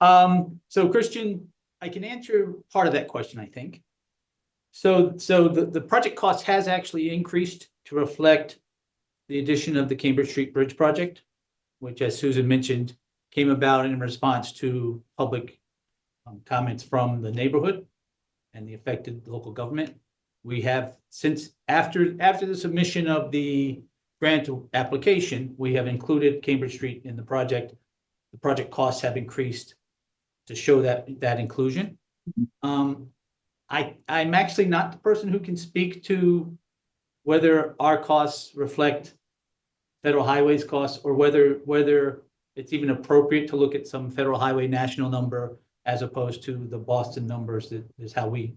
So Christian, I can answer part of that question, I think. So the project cost has actually increased to reflect the addition of the Cambridge Street Bridge project, which, as Susan mentioned, came about in response to public comments from the neighborhood and the affected local government. We have, since after the submission of the grant application, we have included Cambridge Street in the project. The project costs have increased to show that inclusion. I'm actually not the person who can speak to whether our costs reflect federal highways costs, or whether it's even appropriate to look at some federal highway national number as opposed to the Boston numbers. That is how we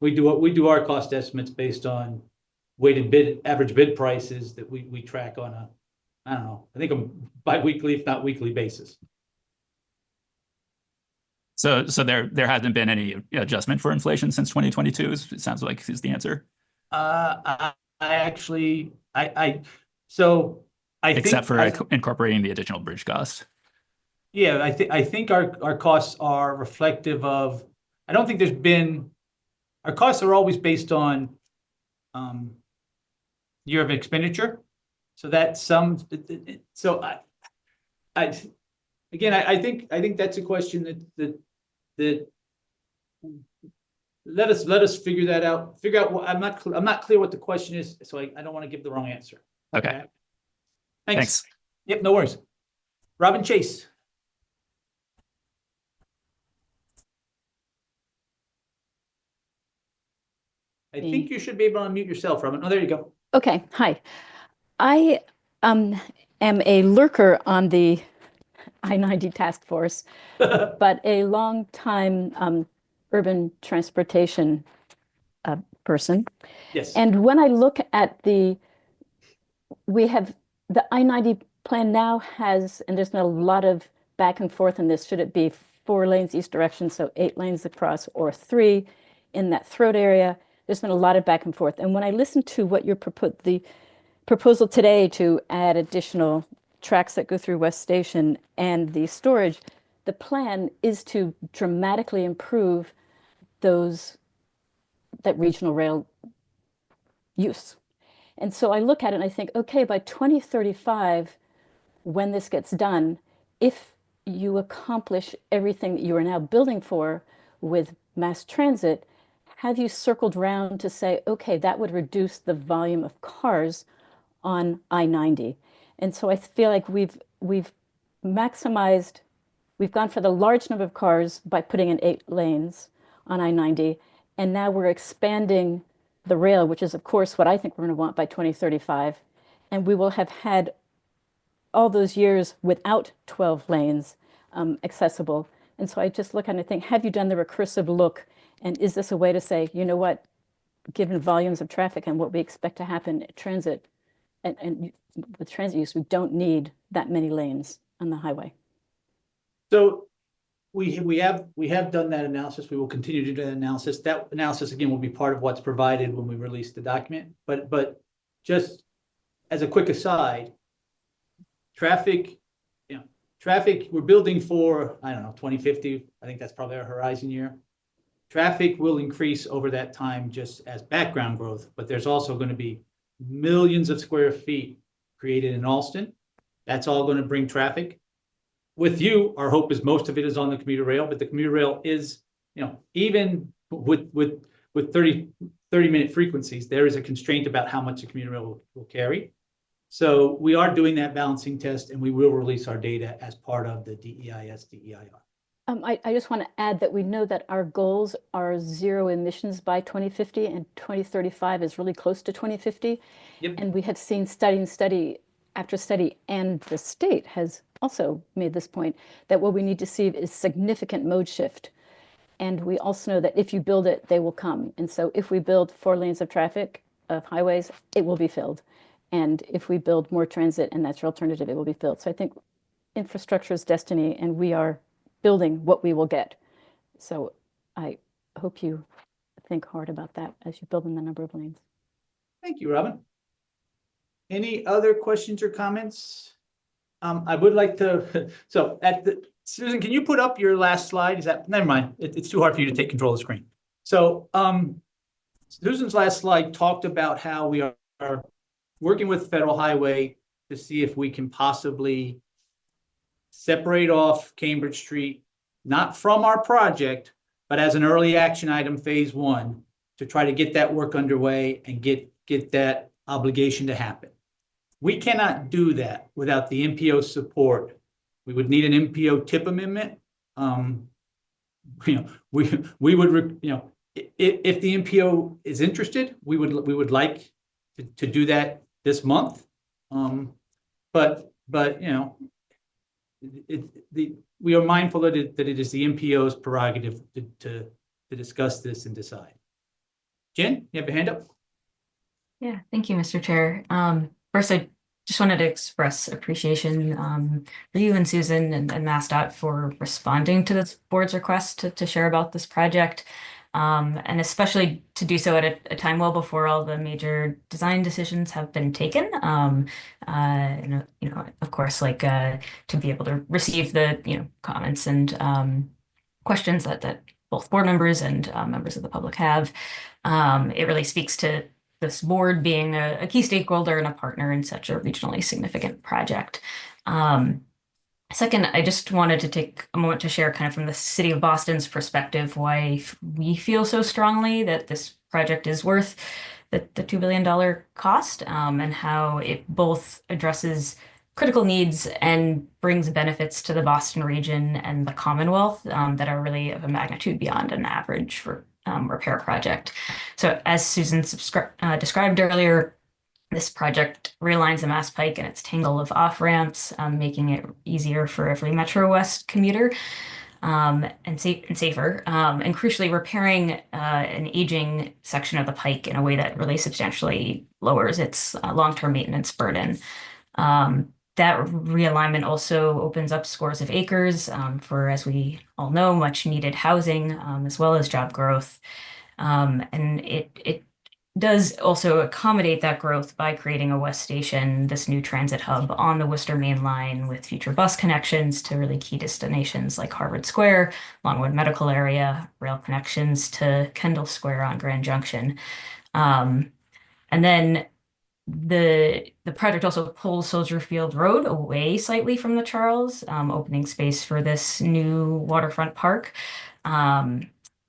do our cost estimates based on weighted average bid prices that we track on I think a bi-weekly, if not weekly basis. So there hasn't been any adjustment for inflation since 2022. It sounds like is the answer. So except for incorporating the additional bridge cost. Yeah, I think our costs are reflective of, I don't think there's been, our costs are always based on year of expenditure. So that's some, so I think that's a question that let us figure that out. Figure out what I'm not clear what the question is, so I don't want to give the wrong answer. Okay. Thanks. Yep, no worries. Robin Chase. I think you should be able to unmute yourself, Robin. Oh, there you go. Okay, hi. I am a lurker on the I90 task force, but a long time urban transportation person. Yes. And when I look at we have the I90 plan now has, and there's been a lot of back and forth in this, should it be 4 lanes each direction, so 8 lanes across, or 3 in that throat area? There's been a lot of back and forth. And when I listen to what you're the proposal today to add additional tracks that go through West Station and the storage, the plan is to dramatically improve that regional rail use. And so I look at it and I think, okay, by 2035, when this gets done, if you accomplish everything that you are now building for with mass transit, have you circled round to say, okay, that would reduce the volume of cars on I90? And so I feel like we've maximized, we've gone for the large number of cars by putting in 8 lanes on I90, and now we're expanding the rail, which is of course what I think we're going to want by 2035, and we will have had all those years without 12 lanes accessible. And so I just look and I think, have you done the recursive look? And is this a way to say, you know what, given volumes of traffic and what we expect to happen at transit and with transit use, we don't need that many lanes on the highway? So we have done that analysis. We will continue to do that analysis. That analysis, again, will be part of what's provided when we release the document. But just as a quick aside, traffic, we're building for, I don't know, 2050. I think that's probably our horizon year. Traffic will increase over that time just as background growth, but there's also going to be millions of square feet created in Allston. That's all going to bring traffic. With you, our hope is most of it is on the commuter rail, but the commuter rail is, even with 30-minute frequencies, there is a constraint about how much the commuter rail will carry. So we are doing that balancing test, and we will release our data as part of the DEIS-DEIR. I just want to add that we know that our goals are 0 emissions by 2050, and 2035 is really close to 2050. Yep. And we have seen study after study, and the state has also made this point, that what we need to see is significant mode shift. And we also know that if you build it, they will come. And so if we build 4 lanes of traffic, of highways, it will be filled. And if we build more transit and that's your alternative, it will be filled. So I think infrastructure is destiny, and we are building what we will get. So I hope you think hard about that as you build in the number of lanes. Thank you, Robin. Any other questions or comments? I would like to, so Susan, can you put up your last slide? Never mind. It's too hard for you to take control of the screen. So Susan's last slide talked about how we are working with Federal Highway to see if we can possibly separate off Cambridge Street, not from our project, but as an early action item, phase 1, to try to get that work underway and get that obligation to happen. We cannot do that without the MPO support. We would need an MPO tip amendment. We would, if the MPO is interested, we would like to do that this month. But we are mindful that it is the MPO's prerogative to discuss this and decide. Jen, you have your hand up? Yeah, thank you, Mr. Chair. First, I just wanted to express appreciation for you and Susan and MassDOT for responding to this board's request to share about this project. and especially to do so at a time well before all the major design decisions have been taken. And, of course, to be able to receive the comments and questions that both board members and members of the public have. It really speaks to this board being a key stakeholder and a partner in such a regionally significant project. Second, I just wanted to take a moment to share kind of from the city of Boston's perspective why we feel so strongly that this project is worth the $2 billion cost, and how it both addresses critical needs and brings benefits to the Boston region and the Commonwealth that are really of a magnitude beyond an average repair project. So as Susan described earlier, this project realigns the Mass Pike and its tangle of off-ramps, making it easier for every MetroWest commuter and safer, and crucially repairing an aging section of the pike in a way that really substantially lowers its long-term maintenance burden. That realignment also opens up scores of acres for, as we all know, much needed housing, as well as job growth. And it does also accommodate that growth by creating a West Station, this new transit hub on the Worcester Main Line with future bus connections to really key destinations like Harvard Square, Longwood Medical Area, rail connections to Kendall Square on Grand Junction. And then the project also pulls Soldier Field Road away slightly from the Charles, opening space for this new waterfront park.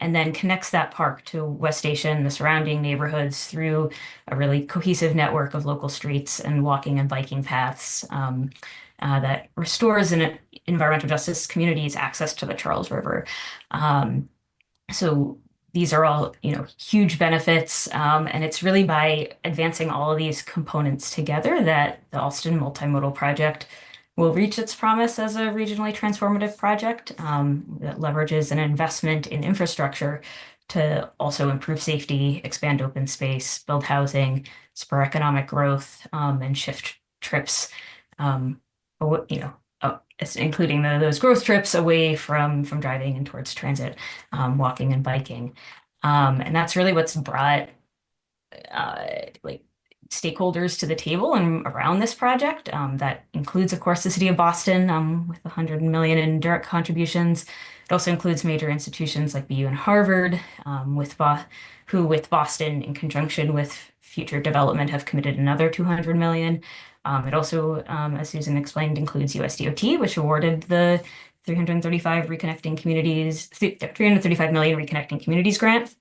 And then connects that park to West Station, the surrounding neighborhoods, through a really cohesive network of local streets and walking and biking paths that restores an environmental justice community's access to the Charles River. So these are all, huge benefits, and it's really by advancing all of these components together that the Allston Multimodal Project will reach its promise as a regionally transformative project that leverages an investment in infrastructure to also improve safety, expand open space, build housing, spur economic growth, and shift trips, including those growth trips away from driving and towards transit, walking and biking. And that's really what's brought stakeholders to the table and around this project. That includes, of course, the city of Boston with $100 million in direct contributions. It also includes major institutions like BU and Harvard, who with Boston in conjunction with future development have committed another $200 million. It also, as Susan explained, includes USDOT, which awarded the 335 million Reconnecting Communities grant.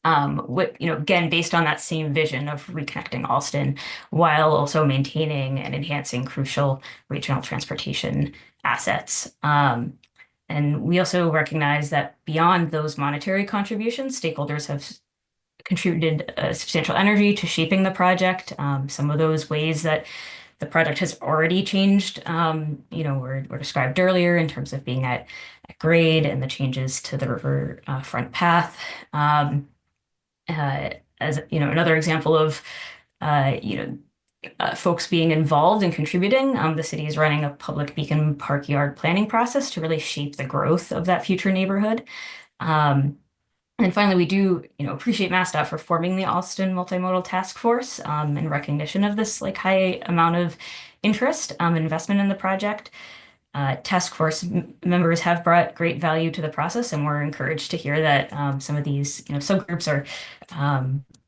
Again, based on that same vision of reconnecting Allston, while also maintaining and enhancing crucial regional transportation assets. And we also recognize that beyond those monetary contributions, stakeholders have contributed substantial energy to shaping the project. Some of those ways that the project has already changed, were described earlier in terms of being at grade and the changes to the river front path. As another example of folks being involved and contributing, the city is running a public beacon park yard planning process to really shape the growth of that future neighborhood. And finally, we do appreciate MassDOT for forming the Allston Multimodal Task Force in recognition of this high amount of interest and investment in the project. Task force members have brought great value to the process, and we're encouraged to hear that some of these subgroups are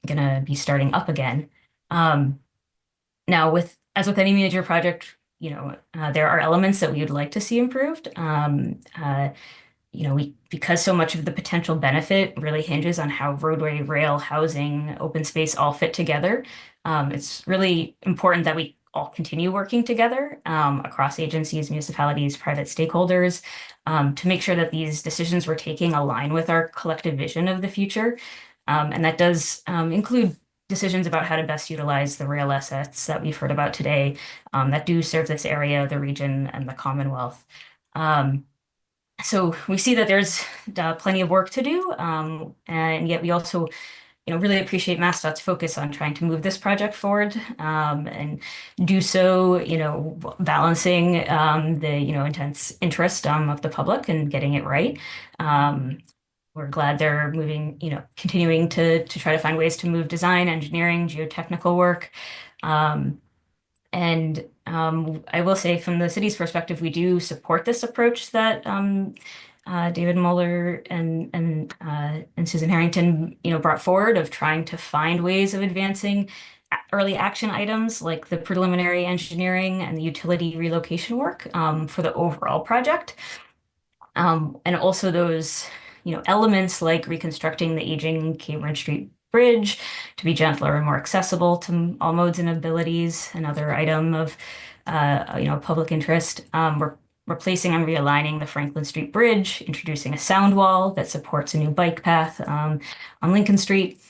going to be starting up again. Now, as with any major project, there are elements that we would like to see improved. Because so much of the potential benefit really hinges on how roadway, rail, housing, open space all fit together. It's really important that we all continue working together across agencies, municipalities, private stakeholders to make sure that these decisions we're taking align with our collective vision of the future. And that does include decisions about how to best utilize the rail assets that we've heard about today that do serve this area, the region, and the Commonwealth. So we see that there's plenty of work to do, and yet we also really appreciate MassDOT's focus on trying to move this project forward and do so, balancing the intense interest of the public and getting it right, we're glad they're moving, continuing to try to find ways to move design, engineering, geotechnical work. I will say from the city's perspective, we do support this approach that David Muller and Susan Harrington, brought forward, of trying to find ways of advancing early action items like the preliminary engineering and the utility relocation work for the overall project. And also those, elements like reconstructing the aging Cambridge Street Bridge to be gentler and more accessible to all modes and abilities. Another item of, public interest. We're replacing and realigning the Franklin Street Bridge, introducing a sound wall that supports a new bike path on Lincoln Street.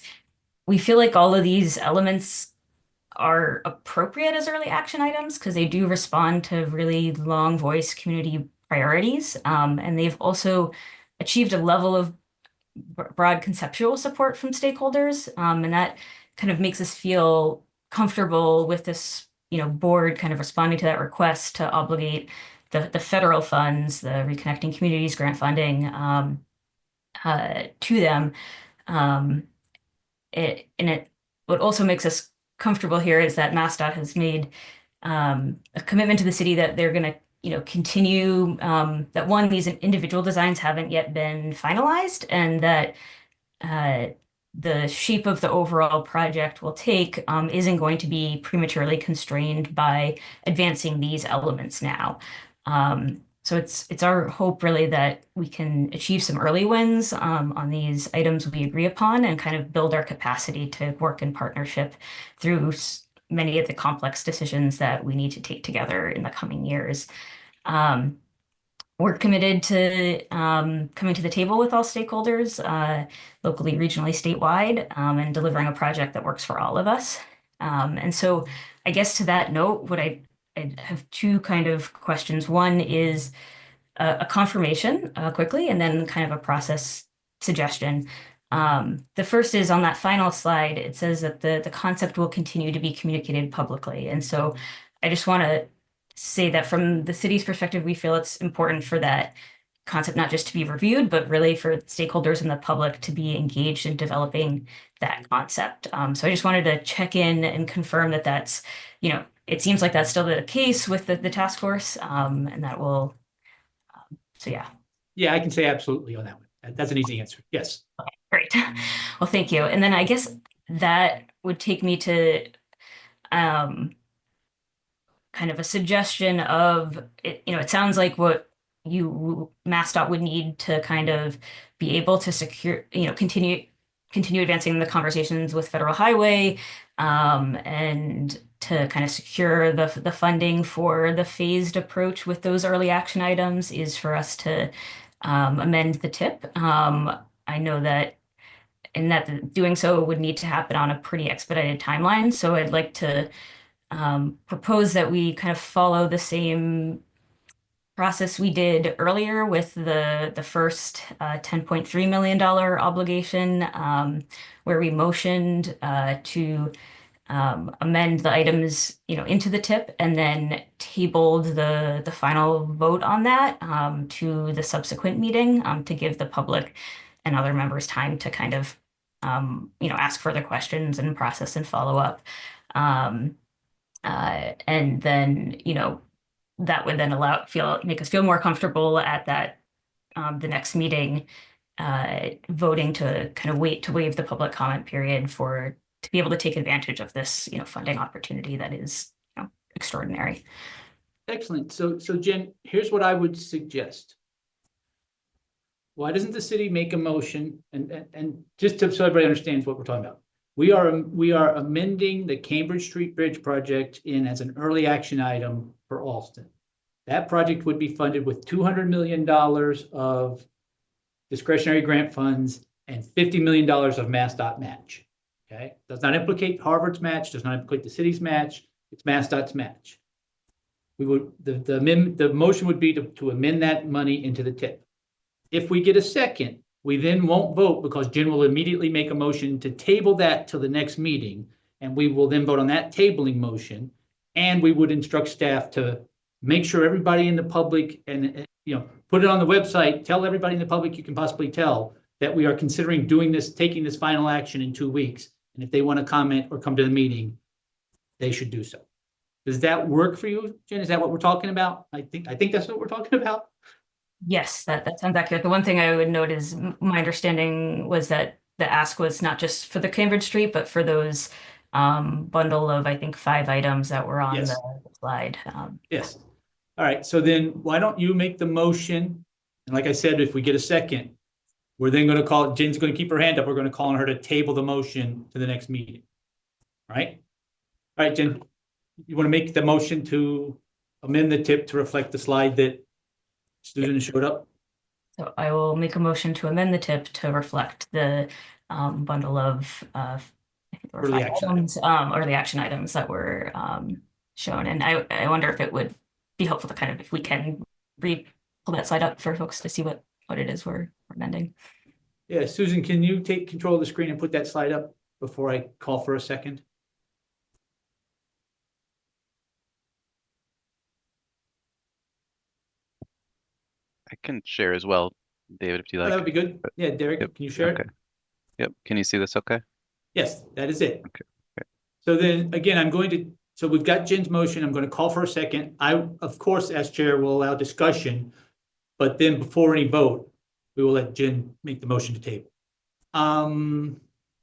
We feel like all of these elements are appropriate as early action items because they do respond to really long voice community priorities. And they've also achieved a level of broad conceptual support from stakeholders. And that kind of makes us feel comfortable with this, board kind of responding to that request to obligate the federal funds, the Reconnecting Communities grant funding to them. What also makes us comfortable here is that MassDOT has made a commitment to the city that they're going to, continue, that one, these individual designs haven't yet been finalized, and that the shape of the overall project will take isn't going to be prematurely constrained by advancing these elements now. So it's our hope really that we can achieve some early wins on these items we agree upon and kind of build our capacity to work in partnership through many of the complex decisions that we need to take together in the coming years. We're committed to coming to the table with all stakeholders, locally, regionally, statewide, and delivering a project that works for all of us. And so I guess to that note, I have two kind of questions. One is a confirmation quickly, and then kind of a process suggestion. The first is on that final slide, it says that the concept will continue to be communicated publicly. And so I just want to say that from the city's perspective, we feel it's important for that concept not just to be reviewed, but really for stakeholders in the public to be engaged in developing that concept. So I just wanted to check in and confirm that that's, it seems like that's still the case with the task force, and that will, so yeah. Yeah, I can say absolutely on that one. That's an easy answer. Yes. Okay, great. Well, thank you. And then I guess that would take me to kind of a suggestion of, it sounds like what MassDOT would need to kind of be able to secure, continue advancing the conversations with Federal Highway, and to kind of secure the funding for the phased approach with those early action items is for us to amend the TIP. I know that doing so would need to happen on a pretty expedited timeline. So I'd like to propose that we kind of follow the same process we did earlier with the first $10.3 million obligation, where we motioned to amend the items, into the TIP, and then tabled the final vote on that to the subsequent meeting to give the public and other members time to kind of, ask further questions and process and follow up. And then, that would then make us feel more comfortable at that the next meeting, voting to kind of waive the public comment period to be able to take advantage of this, funding opportunity that is, extraordinary. Excellent. So Jen, here's what I would suggest. Why doesn't the city make a motion and just so everybody understands what we're talking about? We are amending the Cambridge Street Bridge project in as an early action item for Allston. That project would be funded with $200 million of discretionary grant funds and $50 million of MassDOT match. Okay, does not implicate Harvard's match, does not implicate the city's match. It's MassDOT's match. We would the motion would be to amend that money into the TIP. If we get a second, we then won't vote because Jen will immediately make a motion to table that till the next meeting, and we will then vote on that tabling motion, and we would instruct staff to make sure everybody in the public and put it on the website, tell everybody in the public you can possibly tell that we are considering doing this, taking this final action in 2 weeks. And if they want to comment or come to the meeting, they should do so. Does that work for you, Jen? Is that what we're talking about? I think that's what we're talking about. Yes, that sounds accurate. The one thing I would note is my understanding was that the ask was not just for the Cambridge Street, but for those bundle of, I think, 5 items that were on Yes. the slide. Yes. All right. So then why don't you make the motion? And like I said, if we get a second, we're then going to call, Jen's going to keep her hand up. We're going to call on her to table the motion to the next meeting. All right. All right, Jen, you want to make the motion to amend the tip to reflect the slide that Susan showed up? So I will make a motion to amend the tip to reflect the bundle of I think there were Early 5 action items, early action items that were shown. And I wonder if it would be helpful to kind of, if we can pull that slide up for folks to see what it is we're amending. Yeah, Susan, can you take control of the screen and put that slide up before I call for a second? I can share as well, David, if you like. That would be good. Yeah, Derek, Yep. can you share Okay. it? Yep. Can you see this okay? Yes, that is it. Okay. So then again, so we've got Jen's motion. I'm going to call for a second. I, of course, as chair, will allow discussion, but then before any vote, we will let Jen make the motion to table.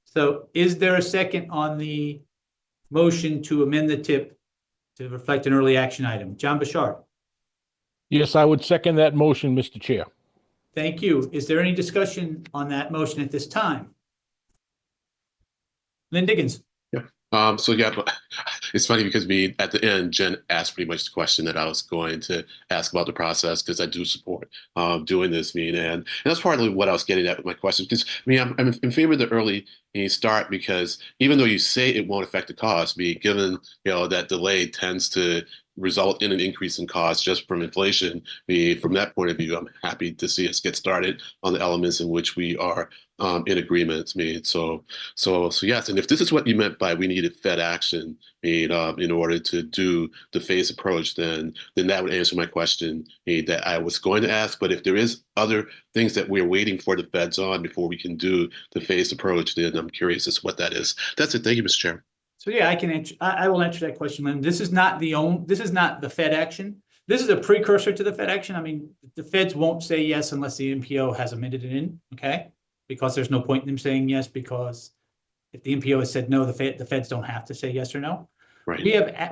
So is there a second on the motion to amend the tip to reflect an early action item? John Bouchard. Yes, I would second that motion, Mr. Chair. Thank you. Is there any discussion on that motion at this time? Lynn Diggins. So yeah, but it's funny because at the end, Jen asked pretty much the question that I was going to ask about the process, because I do support doing this meeting, and that's partly what I was getting at with my question. Because I'm in favor of the early start, because even though you say it won't affect the cost, given that delay tends to result in an increase in cost just from inflation. From that point of view, I'm happy to see us get started on the elements in which we are in agreement. So yes. And if this is what you meant by we needed Fed action in order to do the phase approach, then that would answer my question that I was going to ask. But if there is other things that we're waiting for the Feds on before we can do the phased approach, then I'm curious as to what that is. That's it. Thank you, Mr. Chairman. So yeah, I can answer. I will answer that question, Lynn. This is not the Fed action. This is a precursor to the Fed action. I mean, the Feds won't say yes unless the MPO has amended it in, okay? Because there's no point in them saying yes, because if the MPO has said no, the Feds don't have to say yes or no. Right.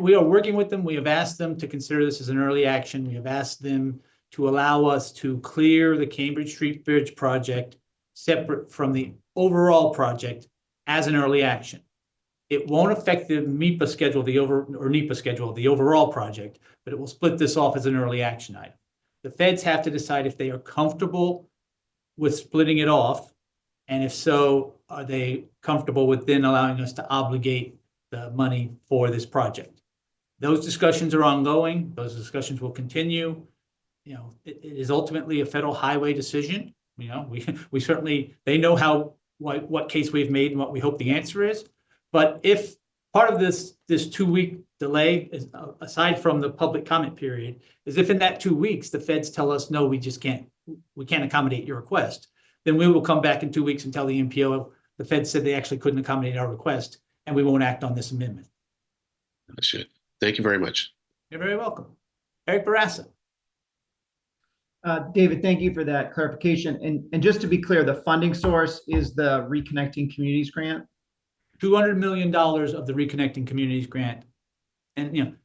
We are working with them. We have asked them to consider this as an early action. We have asked them to allow us to clear the Cambridge Street Bridge project separate from the overall project as an early action. It won't affect the MIPA schedule, NEPA schedule, the overall project, but it will split this off as an early action item. The Feds have to decide if they are comfortable with splitting it off, and if so, are they comfortable with then allowing us to obligate the money for this project? Those discussions are ongoing. Those discussions will continue. It is ultimately a federal highway decision. We certainly, they know what case we've made and what we hope the answer is. But if part of this 2-week delay, is, aside from the public comment period, is if in that 2 weeks the Feds tell us no, we can't accommodate your request, then we will come back in 2 weeks and tell the MPO the Feds said they actually couldn't accommodate our request, and we won't act on this amendment. That's it. Thank you very much. You're very welcome. Eric Bourassa. David, thank you for that clarification. And just to be clear, the funding source is the Reconnecting Communities grant? $200 million of the Reconnecting Communities grant. And,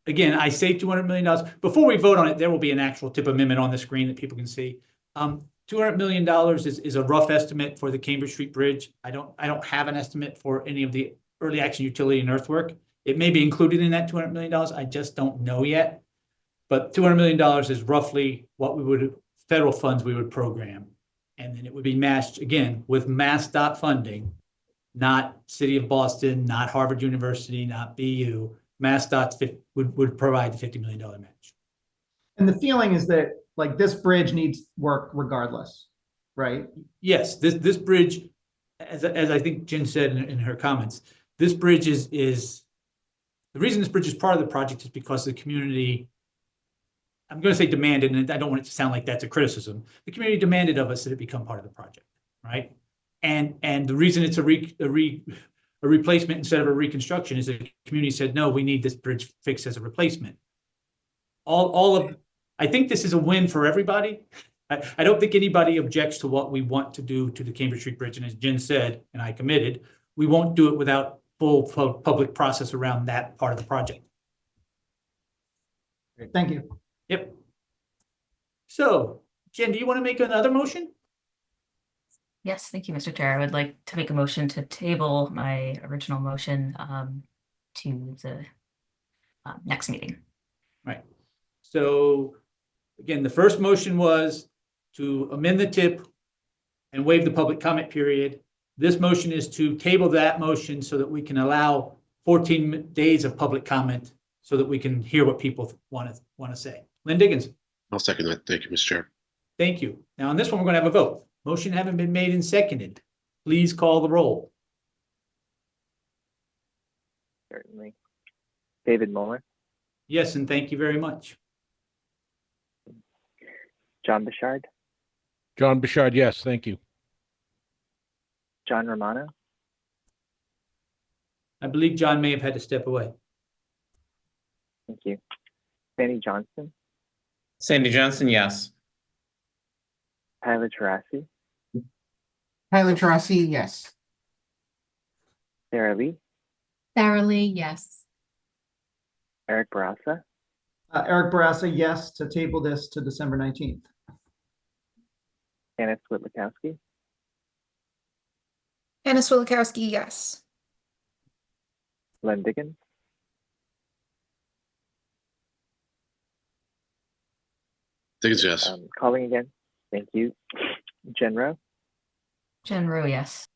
again, I say $200 million. Before we vote on it, there will be an actual tip amendment on the screen that people can see. $200 million is a rough estimate for the Cambridge Street Bridge. I don't have an estimate for any of the early action utility and earthwork. It may be included in that $200 million. I just don't know yet. But $200 million is roughly what federal funds we would program. And then it would be matched, again, with MassDOT funding, not City of Boston, not Harvard University, not BU. MassDOT would provide the $50 million match. And the feeling is that this bridge needs work regardless, right? Yes, this bridge, as I think Jen said in her comments, this bridge is the reason this bridge is part of the project is because the community, I'm going to say demanded, and I don't want it to sound like that's a criticism. The community demanded of us that it become part of the project. right? And the reason it's a replacement instead of a reconstruction is the community said, no, we need this bridge fixed as a replacement. I think this is a win for everybody. I don't think anybody objects to what we want to do to the Cambridge Street Bridge. And as Jen said, and I committed, we won't do it without full public process around that part of the project. Thank you. Yep. So, Jen, do you want to make another motion? Yes, thank you, Mr. Chair. I would like to make a motion to table my original motion to the next meeting. Right. So, again, the first motion was to amend the tip and waive the public comment period. This motion is to table that motion so that we can allow 14 days of public comment so that we can hear what people want to say. Lynn Diggins. I'll second that. Thank you, Mr. Chair. Thank you. Now on this one, we're going to have a vote. Motion having been made and seconded. Please call the roll. Certainly. David Muller. Yes, and thank you very much. John Bouchard. John Bouchard, yes, thank you. John Romano. I believe John may have had to step away. Thank you. Sandy Johnston. Sandy Johnston, yes. Tyler Tarasi. Tyler Tarasi, yes. Sarah Lee. Sarah Lee, yes. Eric Bourassa. Eric Bourassa, yes, to table this to December 19th. Anna Switlikowski. Anna Swilakowski, yes. Len Diggins. Diggins, yes. Calling again. Thank you. Jen Rowe. Jen Rowe, yes.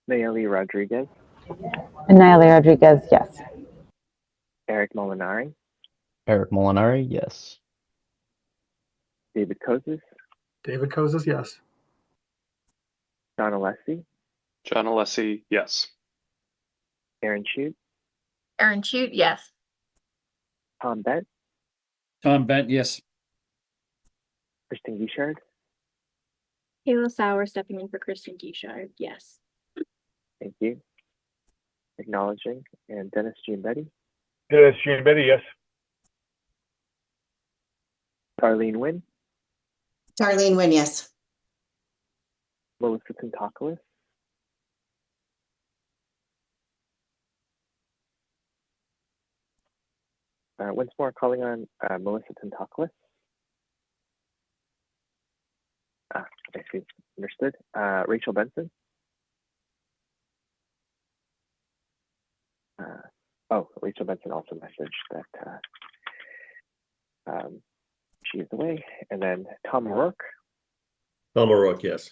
Nayeli Rodriguez. Nayeli Rodriguez, yes. Eric Molinari. Eric Molinari, yes. David Koses. David Koses, yes. John Alessi. John Alessi, yes. Erin Shute. Erin Shute, yes. Tom Bent. Tom Bent, yes. Kristen Guichard. Kayla Sauer stepping in for Kristen Guichard, yes. Thank you. Acknowledging. And Dennis Giombetti. Dennis Giombetti, yes. Darlene Wynn. Darlene Wynn, yes. Melissa Tentopoulos. Once more, calling on Melissa Tentopoulos. I see. Understood. Rachel Benson. Rachel Benson also messaged that she is away. And then Tom O'Rourke. Tom O'Rourke, yes.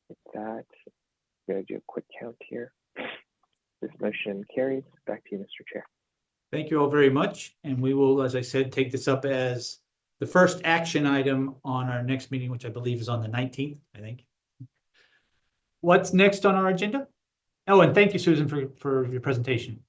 With that, I'm going to do a quick count here. This motion carries. Back to you, Mr. Chair. Thank you all very much. And we will, as I said, take this up as the first action item on our next meeting, which I believe is on the 19th, I think. What's next on our agenda? Oh, and thank you, Susan, for your presentation.